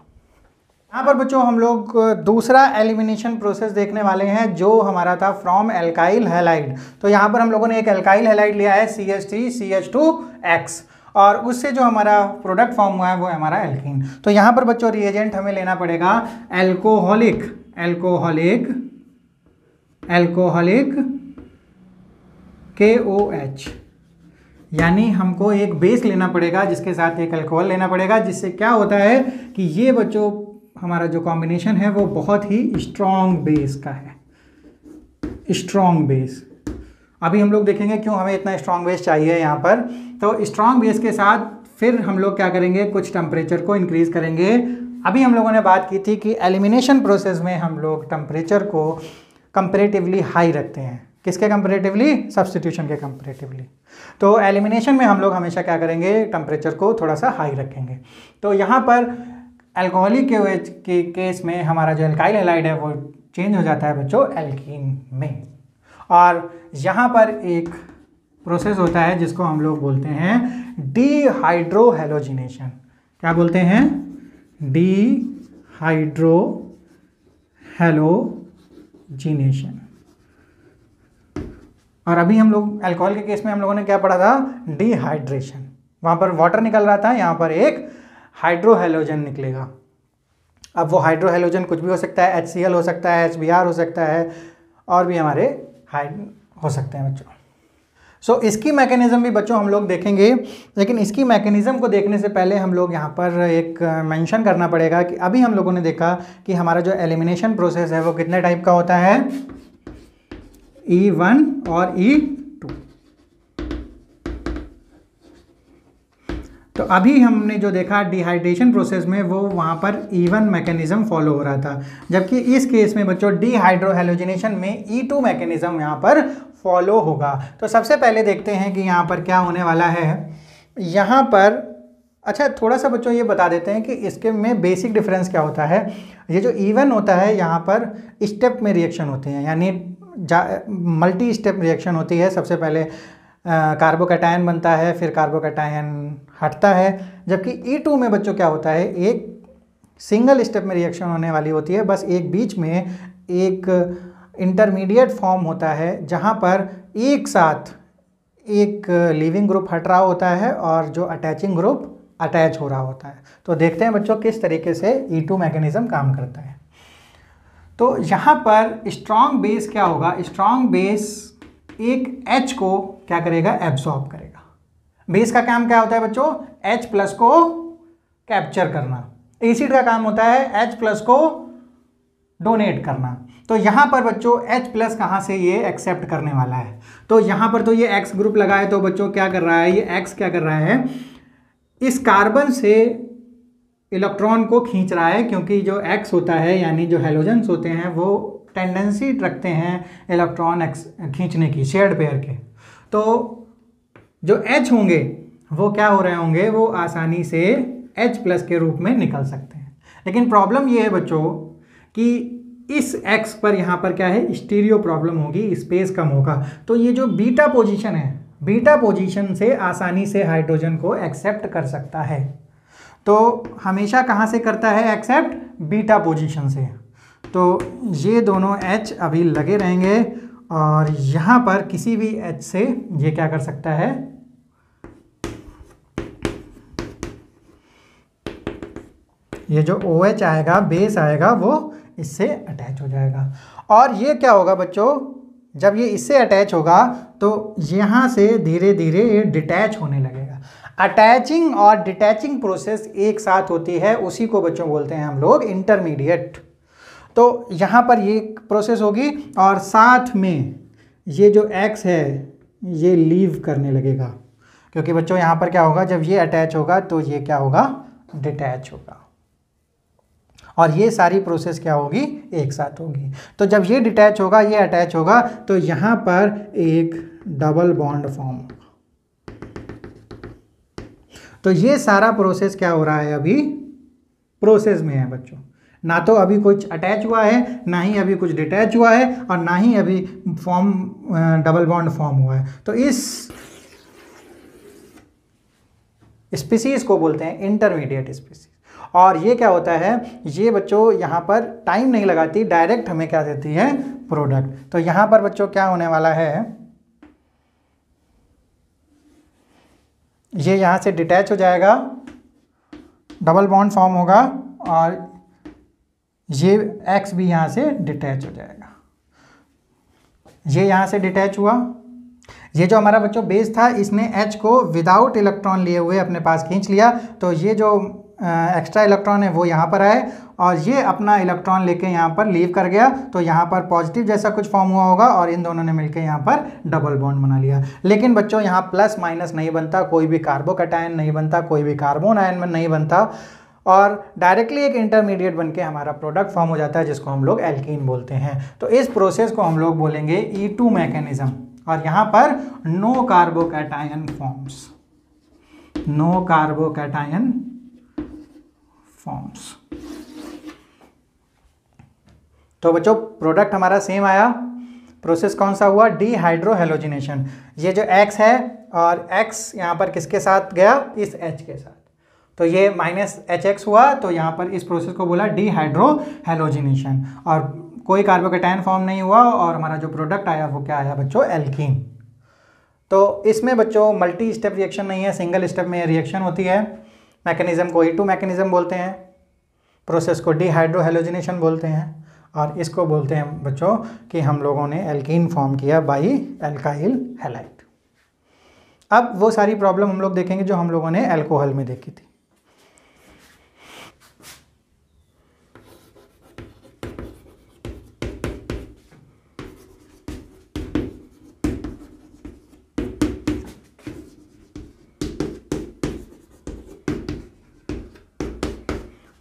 यहाँ पर बच्चों हम लोग दूसरा एलिमिनेशन प्रोसेस देखने वाले हैं जो हमारा था फ्रॉम एल्काइल हैलाइड। तो यहाँ पर हम लोगों ने एक एल्काइल हैलाइड लिया है CH3CH2X और उससे जो हमारा प्रोडक्ट फॉर्म हुआ है वो है हमारा एल्कीन। तो यहाँ पर बच्चों रिएजेंट हमें लेना पड़ेगा एल्कोहलिक KOH, यानी हमको एक बेस लेना पड़ेगा जिसके साथ एक अल्कोहल लेना पड़ेगा, जिससे क्या होता है कि ये बच्चों हमारा जो कॉम्बिनेशन है वो बहुत ही स्ट्रॉन्ग बेस का है, स्ट्रॉन्ग बेस। अभी हम लोग देखेंगे क्यों हमें इतना स्ट्रॉन्ग बेस चाहिए यहाँ पर। तो स्ट्रॉन्ग बेस के साथ फिर हम लोग क्या करेंगे, कुछ टेम्परेचर को इंक्रीज करेंगे। अभी हम लोगों ने बात की थी कि एलिमिनेशन प्रोसेस में हम लोग टेम्परेचर को कंपैरेटिवली हाई रखते हैं। किसके कंपैरेटिवली, सब्स्टिट्यूशन के कंपैरेटिवली। तो एलिमिनेशन में हम लोग हमेशा क्या करेंगे, टेम्परेचर को थोड़ा सा हाई रखेंगे। तो यहाँ पर अल्कोहलिक KOH के केस में हमारा जो एल्काइल हैलाइड है वो चेंज हो जाता है बच्चों एल्कीन में। और यहाँ पर एक प्रोसेस होता है जिसको हम लोग बोलते हैं डीहाइड्रोहैलोजिनेशन। क्या बोलते हैं, डीहाइड्रोहैलोजिनेशन। और अभी हम लोग अल्कोहल के केस में हम लोगों ने क्या पढ़ा था, डिहाइड्रेशन। वहाँ पर वाटर निकल रहा था, यहाँ पर एक हाइड्रोहैलोजन निकलेगा। अब वो हाइड्रोहैलोजन कुछ भी हो सकता है, HCl हो सकता है, HBr हो सकता है, और भी हमारे हो सकते हैं बच्चों। सो इसकी मैकेनिज्म भी बच्चों हम लोग देखेंगे, लेकिन इसकी मैकेनिज्म को देखने से पहले हम लोग यहाँ पर एक मेंशन करना पड़ेगा कि अभी हम लोगों ने देखा कि हमारा जो एलिमिनेशन प्रोसेस है वो कितने टाइप का होता है, E1 और E2। तो अभी हमने जो देखा डिहाइड्रेशन प्रोसेस में वो वहाँ पर E1 मैकेनिज्म फॉलो हो रहा था, जबकि इस केस में बच्चों डीहाइड्रोहैलोजिनेशन में E2 मैकेनिज्म यहाँ पर फॉलो होगा। तो सबसे पहले देखते हैं कि यहाँ पर क्या होने वाला है। यहाँ पर अच्छा थोड़ा सा बच्चों ये बता देते हैं कि इसके में बेसिक डिफरेंस क्या होता है। ये जो E1 होता है यहाँ पर स्टेप में रिएक्शन होते हैं, यानी मल्टी स्टेप रिएक्शन होती है। सबसे पहले कार्बोकैटायन बनता है, फिर कार्बोकैटायन हटता है, जबकि E2 में बच्चों क्या होता है, एक सिंगल स्टेप में रिएक्शन होने वाली होती है। बस एक बीच में एक इंटरमीडिएट फॉर्म होता है जहाँ पर एक साथ एक लीविंग ग्रुप हट रहा होता है और जो अटैचिंग ग्रुप अटैच हो रहा होता है। तो देखते हैं बच्चों किस तरीके से E2 मैकेनिज्म काम करता है। तो यहाँ पर स्ट्रॉन्ग बेस क्या होगा, स्ट्रॉन्ग बेस एक H को क्या करेगा, एब्सॉर्ब करेगा। बेस का काम क्या होता है बच्चों, H+ को कैप्चर करना। एसिड का काम होता है H+ को डोनेट करना। तो यहाँ पर बच्चों H+ कहाँ से ये एक्सेप्ट करने वाला है। तो यहाँ पर तो ये X ग्रुप लगा है, तो बच्चों क्या कर रहा है, ये X क्या कर रहा है, इस कार्बन से इलेक्ट्रॉन को खींच रहा है, क्योंकि जो X होता है यानी जो हैलोजेंस होते हैं वो टेंडेंसी रखते हैं इलेक्ट्रॉन खींचने की, शेयर्ड पेयर के। तो जो H होंगे वो क्या हो रहे होंगे, वो आसानी से H+ के रूप में निकल सकते हैं। लेकिन प्रॉब्लम ये है बच्चों कि इस एक्स पर यहाँ पर क्या है, स्टीरियो प्रॉब्लम होगी, स्पेस कम होगा। तो ये जो बीटा पोजीशन है, बीटा पोजीशन से आसानी से हाइड्रोजन को एक्सेप्ट कर सकता है। तो हमेशा कहाँ से करता है एक्सेप्ट, बीटा पोजीशन से। तो ये दोनों H अभी लगे रहेंगे और यहाँ पर किसी भी H से ये क्या कर सकता है, ये जो OH आएगा, बेस आएगा, वो इससे अटैच हो जाएगा। और ये क्या होगा बच्चों, जब ये इससे अटैच होगा तो यहाँ से धीरे धीरे ये डिटैच होने लगेगा। अटैचिंग और डिटैचिंग प्रोसेस एक साथ होती है, उसी को बच्चों बोलते हैं हम लोग इंटरमीडिएट। तो यहाँ पर ये प्रोसेस होगी और साथ में ये जो X है ये लीव करने लगेगा, क्योंकि बच्चों यहाँ पर क्या होगा, जब ये अटैच होगा तो ये क्या होगा, डिटैच होगा। और ये सारी प्रोसेस क्या होगी, एक साथ होगी। तो जब ये डिटैच होगा, ये अटैच होगा, तो यहाँ पर एक डबल बॉन्ड फॉर्म होगा। तो ये सारा प्रोसेस क्या हो रहा है, अभी प्रोसेस में है बच्चों। ना तो अभी कुछ अटैच हुआ है, ना ही अभी कुछ डिटैच हुआ है, और ना ही अभी फॉर्म डबल बॉन्ड फॉर्म हुआ है। तो इस स्पीसीज को बोलते हैं इंटरमीडिएट स्पीसीज। और ये क्या होता है, ये बच्चों यहाँ पर टाइम नहीं लगाती, डायरेक्ट हमें क्या देती है, प्रोडक्ट। तो यहाँ पर बच्चों क्या होने वाला है, ये यहाँ से डिटैच हो जाएगा, डबल बॉन्ड फॉर्म होगा, और ये X भी यहाँ से डिटैच हो जाएगा। ये यहाँ से डिटैच हुआ। ये जो हमारा बच्चों बेस था, इसने H को विदाउट इलेक्ट्रॉन लिए हुए अपने पास खींच लिया। तो ये जो एक्स्ट्रा इलेक्ट्रॉन है वो यहाँ पर आए, और ये अपना इलेक्ट्रॉन लेके यहाँ पर लीव कर गया। तो यहाँ पर पॉजिटिव जैसा कुछ फॉर्म हुआ होगा, और इन दोनों ने मिलकर यहाँ पर डबल बॉन्ड बना लिया। लेकिन बच्चों यहाँ प्लस माइनस नहीं बनता, कोई भी कार्बोकैटायन नहीं बनता, कोई भी कार्बोन आयन नहीं बनता, और डायरेक्टली एक इंटरमीडिएट बनके हमारा प्रोडक्ट फॉर्म हो जाता है, जिसको हम लोग एल्कीन बोलते हैं। तो इस प्रोसेस को हम लोग बोलेंगे E2 मैकेनिज्म। और यहाँ पर no carbocation forms, no carbocation forms. तो बच्चों प्रोडक्ट हमारा सेम आया। प्रोसेस कौन सा हुआ, डीहाइड्रोहेलोजिनेशन। ये जो X है, और X यहाँ पर किसके साथ गया, इस H के साथ, तो ये -HX हुआ। तो यहाँ पर इस प्रोसेस को बोला डीहाइड्रोहेलोजिनेशन, और कोई कार्बोकैटायन फॉर्म नहीं हुआ, और हमारा जो प्रोडक्ट आया वो क्या आया बच्चों, एल्कीन। तो इसमें बच्चों मल्टी स्टेप रिएक्शन नहीं है, सिंगल स्टेप में रिएक्शन होती है। मैकेनिज्म को E2 मैकेनिज्म बोलते हैं, प्रोसेस को डीहाइड्रोहेलोजिनेशन बोलते हैं, और इसको बोलते हैं बच्चों कि हम लोगों ने एल्कीन फॉर्म किया बाई एल्काइल हैलाइड। अब वो सारी प्रॉब्लम हम लोग देखेंगे जो हम लोगों ने अल्कोहल में देखी थी।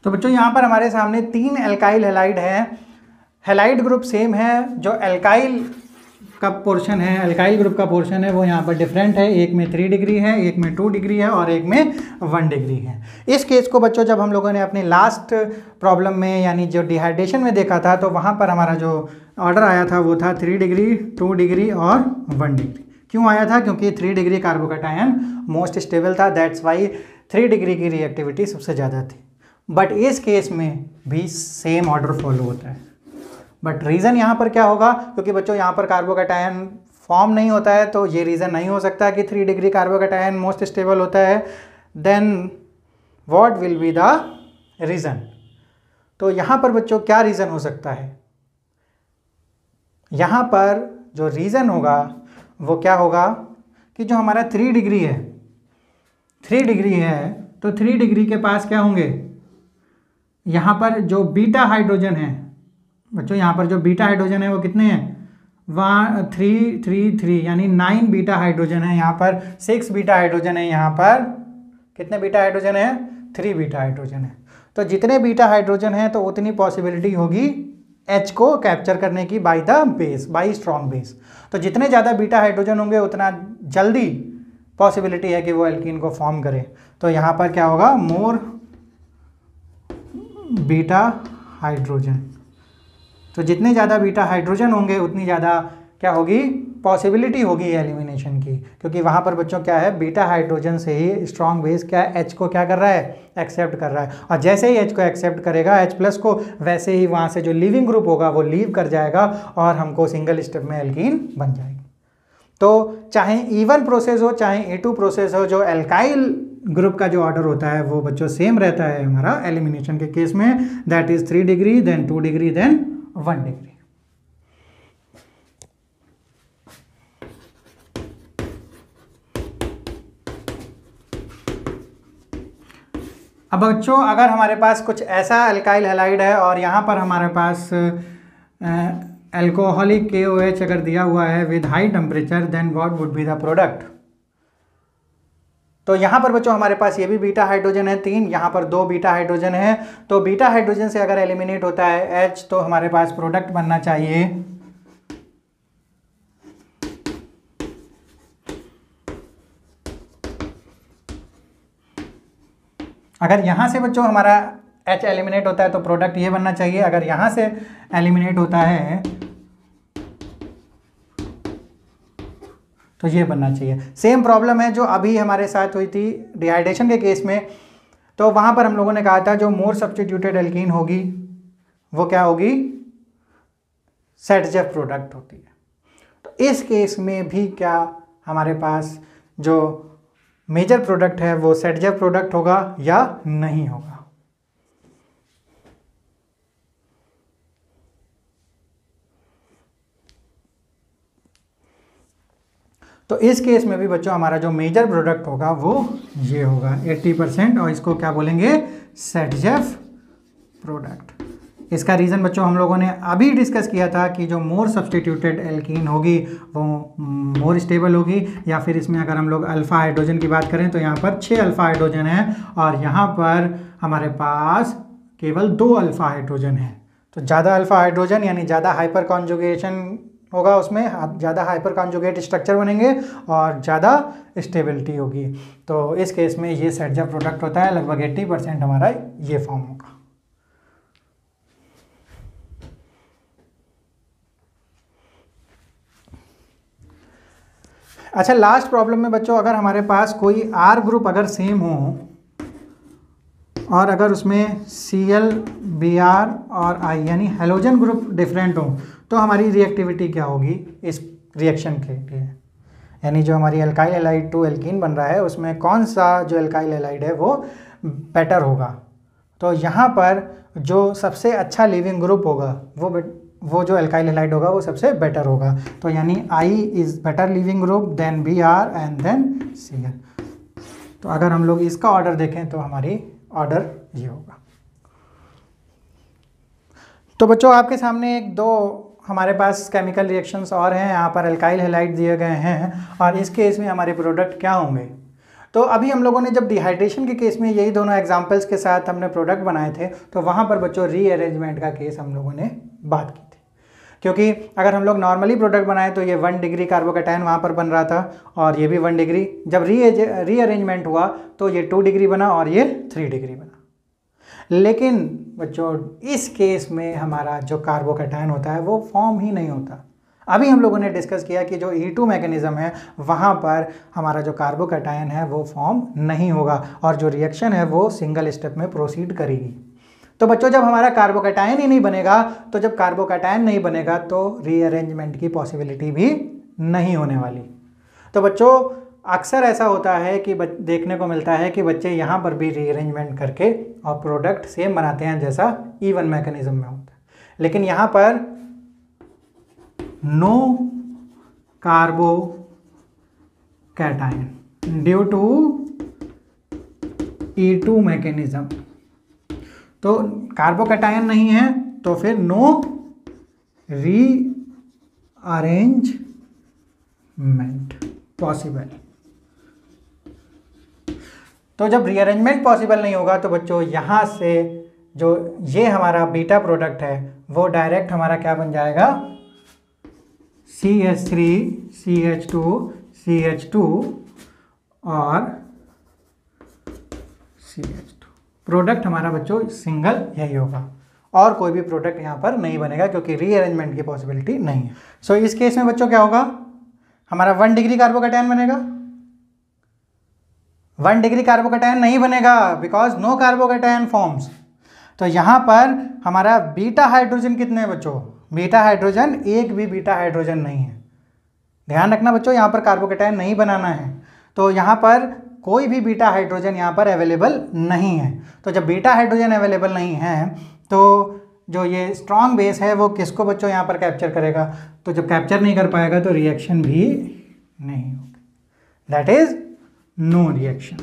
तो बच्चों यहाँ पर हमारे सामने 3 एल्काइल हैलाइड है। हैलाइड ग्रुप सेम है, जो एल्काइल का पोर्शन है, एल्काइल ग्रुप का पोर्शन है, वो यहाँ पर डिफरेंट है। एक में 3 डिग्री है, एक में 2 डिग्री है, और एक में 1 डिग्री है। इस केस को बच्चों जब हम लोगों ने अपने लास्ट प्रॉब्लम में यानी जो डिहाइड्रेशन में देखा था, तो वहाँ पर हमारा जो ऑर्डर आया था वो था 3 डिग्री, 2 डिग्री और 1 डिग्री। क्यों आया था, क्योंकि 3 डिग्री कार्बोकैटायन मोस्ट स्टेबल था, दैट्स वाई 3 डिग्री की रिएक्टिविटी सबसे ज़्यादा थी। बट इस केस में भी सेम ऑर्डर फॉलो होता है। बट रीज़न यहाँ पर क्या होगा, क्योंकि बच्चों यहाँ पर कार्बोकैटायन फॉर्म नहीं होता है, तो ये रीज़न नहीं हो सकता कि 3 डिग्री कार्बोकैटायन मोस्ट स्टेबल होता है। Then what will be the reason. तो यहाँ पर बच्चों क्या रीज़न हो सकता है, यहाँ पर जो रीज़न होगा वो क्या होगा कि जो हमारा 3 डिग्री है, 3 डिग्री है, तो 3 डिग्री के पास क्या होंगे, यहाँ पर जो बीटा हाइड्रोजन है बच्चों, यहाँ पर जो बीटा हाइड्रोजन है वो कितने हैं, 1 3 3 3, यानी 9 बीटा हाइड्रोजन है। यहाँ पर 6 बीटा हाइड्रोजन है, यहाँ पर कितने बीटा हाइड्रोजन है, 3 बीटा हाइड्रोजन है। तो जितने बीटा हाइड्रोजन है तो उतनी पॉसिबिलिटी होगी H को कैप्चर करने की by the base, bye strong base. तो जितने ज़्यादा बीटा हाइड्रोजन होंगे उतना जल्दी पॉसिबिलिटी है कि वो एल्कीन को फॉर्म करे। तो यहाँ पर क्या होगा, मोर बीटा हाइड्रोजन। तो जितने ज़्यादा बीटा हाइड्रोजन होंगे उतनी ज़्यादा क्या होगी, पॉसिबिलिटी होगी एलिमिनेशन की, क्योंकि वहाँ पर बच्चों क्या है, बीटा हाइड्रोजन से ही स्ट्रॉन्ग बेस क्या है, H को क्या कर रहा है, एक्सेप्ट कर रहा है, और जैसे ही H को एक्सेप्ट करेगा H+ को, वैसे ही वहाँ से जो लीविंग ग्रुप होगा वो लीव कर जाएगा और हमको सिंगल स्टेप में एल्कीन बन जाएगी। तो चाहे E1 प्रोसेस हो चाहे E2 प्रोसेस हो, जो एल्काइल ग्रुप का जो ऑर्डर होता है वो बच्चों सेम रहता है हमारा एलिमिनेशन के केस में, that is 3 degree, then 2 degree, then 1 degree. अब बच्चों अगर हमारे पास कुछ ऐसा अल्काइल हैलाइड है और यहाँ पर हमारे पास अल्कोहलिक KOH अगर दिया हुआ है with high temperature, then what would be the product. तो यहाँ पर बच्चों हमारे पास ये भी बीटा हाइड्रोजन है 3, यहाँ पर 2 बीटा हाइड्रोजन है, तो बीटा हाइड्रोजन से अगर एलिमिनेट होता है H, तो हमारे पास प्रोडक्ट बनना चाहिए अगर यहाँ से बच्चों हमारा H एलिमिनेट होता है तो प्रोडक्ट ये बनना चाहिए, अगर यहाँ से एलिमिनेट होता है तो ये बनना चाहिए। सेम प्रॉब्लम है जो अभी हमारे साथ हुई थी डिहाइड्रेशन के केस में, तो वहाँ पर हम लोगों ने कहा था जो मोर सब्स्टिट्यूटेड एल्कीन होगी वो क्या होगी, सेटजेफ प्रोडक्ट होती है। तो इस केस में भी क्या हमारे पास जो मेजर प्रोडक्ट है वो सेटजेफ प्रोडक्ट होगा या नहीं होगा। तो इस केस में भी बच्चों हमारा जो मेजर प्रोडक्ट होगा वो ये होगा 80%, और इसको क्या बोलेंगे, सेटजेफ प्रोडक्ट। इसका रीज़न बच्चों हम लोगों ने अभी डिस्कस किया था कि जो मोर सब्स्टिट्यूटेड एल्कीन होगी वो मोर स्टेबल होगी, या फिर इसमें अगर हम लोग अल्फ़ा हाइड्रोजन की बात करें तो यहाँ पर 6 अल्फ़ा हाइड्रोजन है और यहाँ पर हमारे पास केवल 2 अल्फ़ा हाइड्रोजन है। तो ज़्यादा अल्फ़ा हाइड्रोजन यानी ज़्यादा हाइपर कॉन्जुगेशन होगा, उसमें ज़्यादा हाइपर कॉन्जुगेट स्ट्रक्चर बनेंगे और ज़्यादा स्टेबिलिटी होगी। तो इस केस में ये सेटजेफ प्रोडक्ट होता है, लगभग 80% हमारा ये फॉर्म होगा। अच्छा, लास्ट प्रॉब्लम में बच्चों अगर हमारे पास कोई R ग्रुप अगर सेम हो और अगर उसमें Cl Br और I यानी हेलोजन ग्रुप डिफरेंट हो तो हमारी रिएक्टिविटी क्या होगी इस रिएक्शन के लिए, यानी जो हमारी अल्काइल हैलाइड टू एल्कीन बन रहा है उसमें कौन सा जो अल्काइल हैलाइड है वो बेटर होगा। तो यहाँ पर जो सबसे अच्छा लिविंग ग्रुप होगा वो जो अल्काइल हैलाइड होगा वो सबसे बेटर होगा। तो यानी I is better leaving group than Br and देन Cl। तो अगर हम लोग इसका ऑर्डर देखें तो हमारी ऑर्डर ये होगा। तो बच्चों आपके सामने एक दो हमारे पास केमिकल रिएक्शंस और हैं, यहाँ पर अल्काइल हैलाइड दिए गए हैं और इस केस में हमारे प्रोडक्ट क्या होंगे। तो अभी हम लोगों ने जब डिहाइड्रेशन के केस में यही दोनों एग्जांपल्स के साथ हमने प्रोडक्ट बनाए थे तो वहाँ पर बच्चों रीअरेंजमेंट का केस हम लोगों ने बात की थी, क्योंकि अगर हम लोग नॉर्मली प्रोडक्ट बनाए तो ये 1 डिग्री कार्बोकैटायन वहाँ पर बन रहा था और ये भी 1 डिग्री, जब रीअरेंजमेंट हुआ तो ये 2 डिग्री बना और ये 3 डिग्री बना। लेकिन बच्चों इस केस में हमारा जो कार्बोकैटायन होता है वो फॉर्म ही नहीं होता। अभी हम लोगों ने डिस्कस किया कि जो E2 मैकेनिज्म है वहाँ पर हमारा जो कार्बोकैटायन है वो फॉर्म नहीं होगा और जो रिएक्शन है वो सिंगल स्टेप में प्रोसीड करेगी। तो बच्चों जब हमारा कार्बोकैटायन ही नहीं बनेगा, तो जब कार्बोकैटायन नहीं बनेगा तो रीअरेंजमेंट की पॉसिबिलिटी भी नहीं होने वाली। तो बच्चों अक्सर ऐसा होता है कि देखने को मिलता है कि बच्चे यहाँ पर भी रीअरेंजमेंट करके और प्रोडक्ट सेम बनाते हैं जैसा E1 मैकेनिज्म में होता है, लेकिन यहाँ पर no carbocation due to E2 mechanism. तो कार्बोकैटायन नहीं है तो फिर नो रीअरेंजमेंट पॉसिबल। तो जब रीअरेंजमेंट पॉसिबल नहीं होगा तो बच्चों यहाँ से जो ये हमारा बीटा प्रोडक्ट है वो डायरेक्ट हमारा क्या बन जाएगा, CH3 CH2 CH2 और CH2। प्रोडक्ट हमारा बच्चों सिंगल यही होगा और कोई भी प्रोडक्ट यहाँ पर नहीं बनेगा क्योंकि रीअरेंजमेंट की पॉसिबिलिटी नहीं है। सो इस केस में बच्चों क्या होगा, हमारा 1 डिग्री कार्बोकैटायन बनेगा, 1 डिग्री कार्बोकैटायन नहीं बनेगा बिकॉज नो कार्बोकैटायन फॉर्म्स। तो यहाँ पर हमारा बीटा हाइड्रोजन कितने हैं बच्चों, बीटा हाइड्रोजन, एक भी बीटा हाइड्रोजन नहीं है। ध्यान रखना बच्चों, यहाँ पर कार्बोकैटायन नहीं बनाना है, तो यहाँ पर कोई भी बीटा हाइड्रोजन यहाँ पर अवेलेबल नहीं है। तो जब बीटा हाइड्रोजन अवेलेबल नहीं है तो जो ये स्ट्रॉन्ग बेस है वो किसको बच्चों यहाँ पर कैप्चर करेगा, तो जब कैप्चर नहीं कर पाएगा तो रिएक्शन भी नहीं होगी, दैट इज नो रिएक्शन।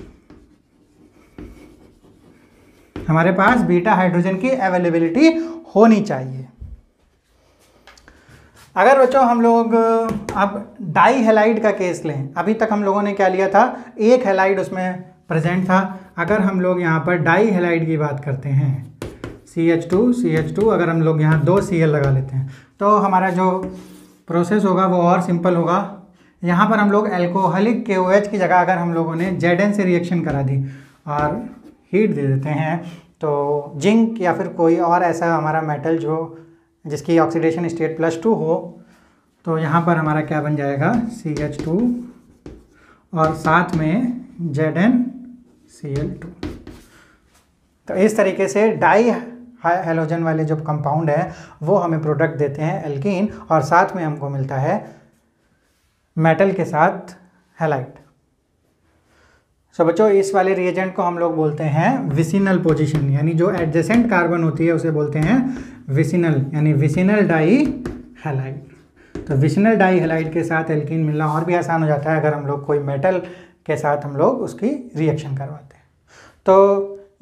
हमारे पास बीटा हाइड्रोजन की अवेलेबिलिटी होनी चाहिए। अगर बच्चों हम लोग अब डाई हैलाइड का केस लें, अभी तक हम लोगों ने क्या लिया था, एक हैलाइड उसमें प्रेजेंट था। अगर हम लोग यहाँ पर डाई हैलाइड की बात करते हैं, CH2 अगर हम लोग यहाँ 2 Cl लगा लेते हैं तो हमारा जो प्रोसेस होगा वो और सिंपल होगा। यहाँ पर हम लोग एल्कोहलिक KOH की जगह अगर हम लोगों ने Zn से रिएक्शन करा दी और हीट दे देते हैं तो जिंक या फिर कोई और ऐसा हमारा मेटल जो जिसकी ऑक्सीडेशन स्टेट +2 हो, तो यहाँ पर हमारा क्या बन जाएगा, CH2 और साथ में ZnCl2। तो इस तरीके से डाई हैलोजन वाले जो कंपाउंड है वो हमें प्रोडक्ट देते हैं एल्कीन, और साथ में हमको मिलता है मेटल के साथ हैलाइड। सो बच्चों इस वाले रिएजेंट को हम लोग बोलते हैं विसिनल पोजीशन, यानी जो एडजेसेंट कार्बन होती है उसे बोलते हैं विसिनल, यानी विसिनल डाई हैलाइड। तो विसिनल डाई हैलाइड के साथ एल्कीन मिलना और भी आसान हो जाता है अगर हम लोग कोई मेटल के साथ हम लोग उसकी रिएक्शन करवाते हैं। तो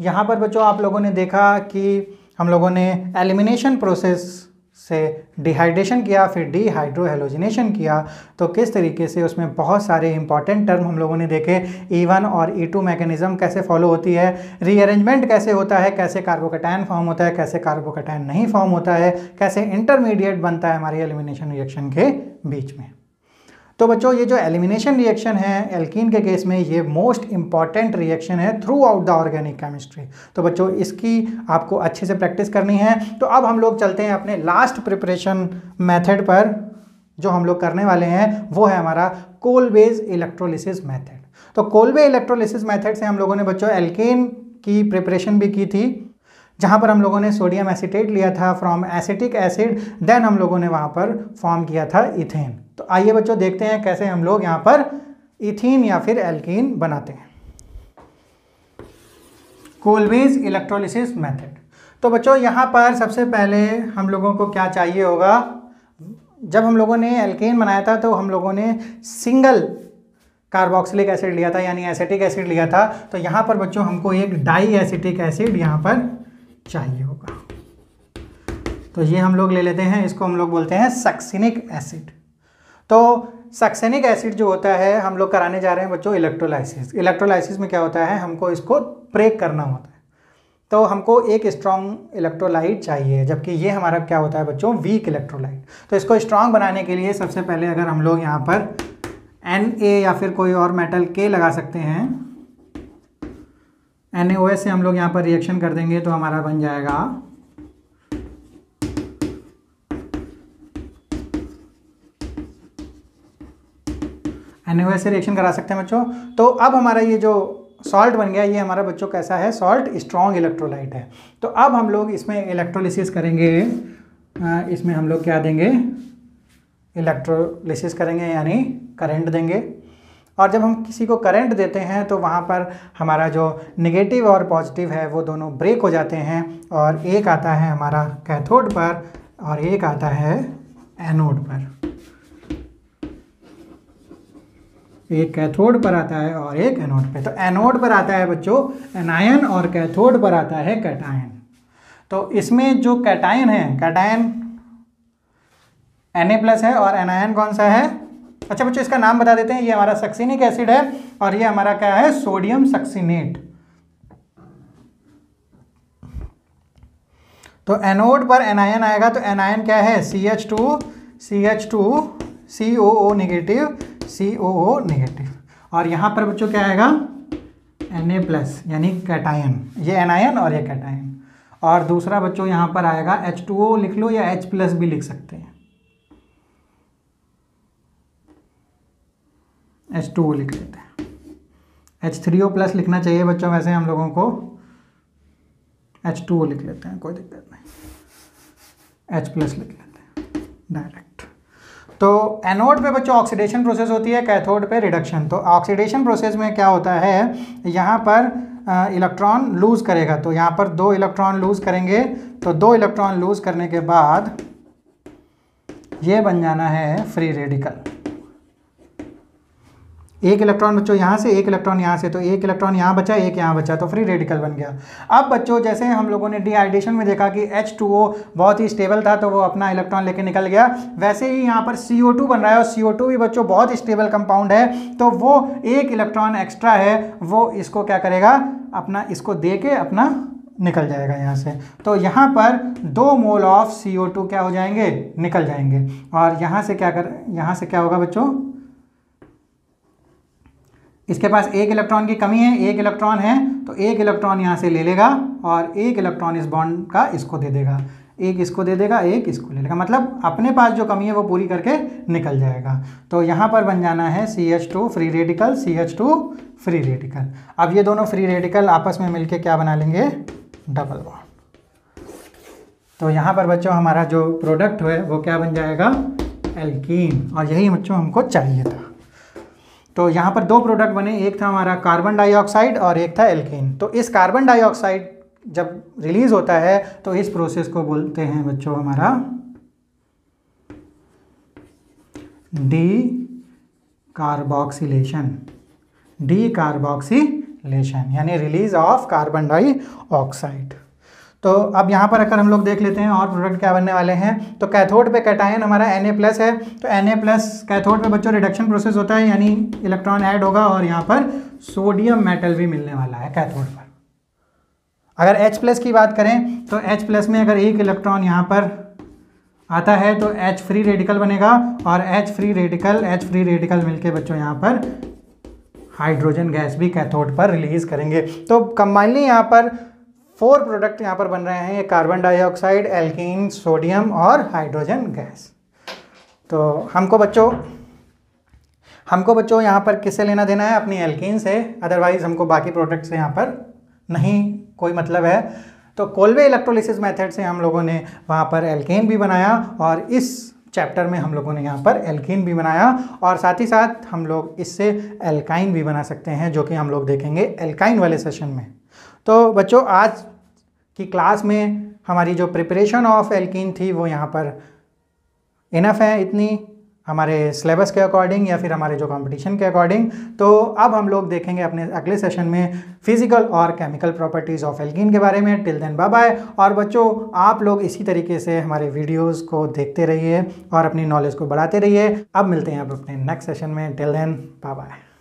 यहाँ पर बच्चों आप लोगों ने देखा कि हम लोगों ने एलिमिनेशन प्रोसेस से डिहाइड्रेशन किया, फिर डीहाइड्रोहेलोजिनेशन किया, तो किस तरीके से उसमें बहुत सारे इंपॉर्टेंट टर्म हम लोगों ने देखे। E1 और E2 मैकेनिज्म कैसे फॉलो होती है, रीअरेंजमेंट कैसे होता है, कैसे कार्बोकैटायन फॉर्म होता है, कैसे कार्बोकैटायन नहीं फॉर्म होता है, कैसे इंटरमीडिएट बनता है हमारी एलिमिनेशन रिएक्शन के बीच में। तो बच्चों ये जो एलिमिनेशन रिएक्शन है एल्कीन के केस में, ये मोस्ट इंपॉर्टेंट रिएक्शन है through out the organic chemistry. तो बच्चों इसकी आपको अच्छे से प्रैक्टिस करनी है। तो अब हम लोग चलते हैं अपने लास्ट प्रिपरेशन मेथड पर। जो हम लोग करने वाले हैं वो है हमारा कोलबेज इलेक्ट्रोलिसिस मेथड। तो कोलबे इलेक्ट्रोलिसिस मेथड से हम लोगों ने बच्चों एल्केन की प्रिपरेशन भी की थी, जहाँ पर हम लोगों ने सोडियम एसीटेट लिया था फ्रॉम एसिटिक एसिड, देन हम लोगों ने वहाँ पर फॉर्म किया था इथेन। तो आइए बच्चों देखते हैं कैसे हम लोग यहाँ पर इथीन या फिर एल्कीन बनाते हैं। कोलबेज इलेक्ट्रोलिसिस मेथड। तो बच्चों यहाँ पर सबसे पहले हम लोगों को क्या चाहिए होगा, जब हम लोगों ने एल्केन बनाया था तो हम लोगों ने सिंगल कार्बोक्सिलिक एसिड लिया था, यानी एसिटिक एसिड लिया था। तो यहाँ पर बच्चों हमको एक डाई एसिटिक एसिड यहाँ पर चाहिए होगा। तो ये हम लोग ले लेते हैं, इसको हम लोग बोलते हैं सक्सिनिक एसिड। तो सक्सेनिक एसिड जो होता है हम लोग कराने जा रहे हैं बच्चों इलेक्ट्रोलाइसिस। इलेक्ट्रोलाइसिस में क्या होता है, हमको इसको ब्रेक करना होता है, तो हमको एक स्ट्रॉन्ग इलेक्ट्रोलाइट चाहिए, जबकि ये हमारा क्या होता है बच्चों वीक इलेक्ट्रोलाइट। तो इसको स्ट्रॉन्ग बनाने के लिए सबसे पहले अगर हम लोग यहाँ पर Na या फिर कोई और मेटल K लगा सकते हैं, NaOH से हम लोग यहाँ पर रिएक्शन कर देंगे तो हमारा बन जाएगा NaOH से रिएक्शन करा सकते हैं बच्चों। तो अब हमारा ये जो सॉल्ट बन गया, ये हमारा बच्चों कैसा है, सॉल्ट स्ट्रॉन्ग इलेक्ट्रोलाइट है। तो अब हम लोग इसमें इलेक्ट्रोलिसिस करेंगे, इसमें हम लोग क्या देंगे, इलेक्ट्रोलिसिस करेंगे यानी करंट देंगे। और जब हम किसी को करंट देते हैं तो वहाँ पर हमारा जो नेगेटिव और पॉजिटिव है वो दोनों ब्रेक हो जाते हैं, और एक आता है हमारा कैथोड पर और एक आता है एनोड पर। एक कैथोड पर आता है और एक एनोड पे। तो एनोड पर आता है बच्चों एनायन और कैथोड पर आता है कैटायन। तो इसमें जो कैटायन है, कैटायन Na+ है और एनायन कौन सा है, अच्छा बच्चों इसका नाम बता देते हैं, ये हमारा सक्सिनिक एसिड है और ये हमारा क्या है, सोडियम सक्सिनेट। तो एनोड पर एनायन आएगा तो एनायन क्या है, CH2 COO negative COO negative, और यहाँ पर बच्चों क्या आएगा Na+ यानी कैटायन, ये एनायन और ये कैटायन। और दूसरा बच्चों यहाँ पर आएगा H2O लिख लो या H प्लस भी लिख सकते हैं, H2O लिख लेते हैं। H3O प्लस लिखना चाहिए बच्चों वैसे हम लोगों को, H2O लिख लेते हैं, कोई दिक्कत नहीं, H प्लस लिख लेते हैं डायरेक्ट। तो एनोड पे बच्चों ऑक्सीडेशन प्रोसेस होती है, कैथोड पे रिडक्शन। तो ऑक्सीडेशन प्रोसेस में क्या होता है, यहाँ पर इलेक्ट्रॉन लूज़ करेगा, तो यहाँ पर 2 इलेक्ट्रॉन लूज़ करेंगे, तो 2 इलेक्ट्रॉन लूज़ करने के बाद ये बन जाना है फ्री रेडिकल। एक इलेक्ट्रॉन बच्चों यहाँ से, एक इलेक्ट्रॉन यहाँ से, तो एक इलेक्ट्रॉन यहाँ बचा, एक यहाँ बचा, तो फ्री रेडिकल बन गया। अब बच्चों जैसे हम लोगों ने डिहाइड्रेशन में देखा कि H2O बहुत ही स्टेबल था तो वो अपना इलेक्ट्रॉन लेके निकल गया, वैसे ही यहाँ पर CO2 बन रहा है और CO2 भी बच्चों बहुत स्टेबल कंपाउंड है, तो वो एक इलेक्ट्रॉन एक्स्ट्रा है, वो इसको क्या करेगा, अपना इसको दे के अपना निकल जाएगा यहाँ से। तो यहाँ पर 2 मोल ऑफ CO2 क्या हो जाएंगे, निकल जाएंगे। और यहाँ से क्या होगा बच्चों, इसके पास एक इलेक्ट्रॉन की कमी है, एक इलेक्ट्रॉन है, तो एक इलेक्ट्रॉन यहाँ से ले लेगा और एक इलेक्ट्रॉन इस बॉन्ड का इसको दे देगा, एक इसको दे देगा, एक इसको ले लेगा, मतलब अपने पास जो कमी है वो पूरी करके निकल जाएगा। तो यहाँ पर बन जाना है CH2 free radical, CH2 free radical. अब ये दोनों फ्री रेडिकल आपस में मिलके क्या बना लेंगे, डबल बॉन्ड। तो यहाँ पर बच्चों हमारा जो प्रोडक्ट है वो क्या बन जाएगा, एल्कीन, और यही बच्चों हमको चाहिए था। तो यहाँ पर 2 प्रोडक्ट बने, एक था हमारा कार्बन डाइऑक्साइड और एक था एल्कीन। तो इस कार्बन डाइऑक्साइड जब रिलीज होता है तो इस प्रोसेस को बोलते हैं बच्चों हमारा डीकार्बोक्सिलेशन, यानी रिलीज ऑफ कार्बन डाइऑक्साइड। तो अब यहाँ पर अगर हम लोग देख लेते हैं और प्रोडक्ट क्या बनने वाले हैं, तो कैथोड पे कैटायन हमारा Na+ है, तो Na+ कैथोड पे बच्चों रिडक्शन प्रोसेस होता है, यानी इलेक्ट्रॉन ऐड होगा और यहाँ पर सोडियम मेटल भी मिलने वाला है कैथोड पर। अगर H+ की बात करें तो H+ में अगर एक इलेक्ट्रॉन यहाँ पर आता है तो H फ्री रेडिकल बनेगा और H फ्री रेडिकल मिलके बच्चों यहाँ पर हाइड्रोजन गैस भी कैथोड पर रिलीज करेंगे। तो कंबाइनली यहाँ पर 4 प्रोडक्ट यहाँ पर बन रहे हैं, कार्बन डाइऑक्साइड, एल्कीन, सोडियम और हाइड्रोजन गैस। तो हमको बच्चों यहाँ पर किससे लेना देना है, अपनी एल्कीन से, अदरवाइज हमको बाकी प्रोडक्ट से यहाँ पर नहीं कोई मतलब है। तो कोल्बे इलेक्ट्रोलिसिस मेथड से हम लोगों ने वहाँ पर एल्केन भी बनाया और इस चैप्टर में हम लोगों ने यहाँ पर एल्कीन भी बनाया, और साथ ही साथ हम लोग इससे एल्काइन भी बना सकते हैं, जो कि हम लोग देखेंगे एल्काइन वाले सेशन में। तो बच्चों आज की क्लास में हमारी जो प्रिपरेशन ऑफ एल्कीन थी वो यहाँ पर इनफ है, इतनी हमारे सिलेबस के अकॉर्डिंग या फिर हमारे जो कंपटीशन के अकॉर्डिंग। तो अब हम लोग देखेंगे अपने अगले सेशन में फिजिकल और केमिकल प्रॉपर्टीज़ ऑफ एल्कीन के बारे में। Till then bye bye. और बच्चों आप लोग इसी तरीके से हमारे वीडियोस को देखते रहिए और अपनी नॉलेज को बढ़ाते रहिए। अब मिलते हैं अब अपने नेक्स्ट सेशन में। Till then bye bye.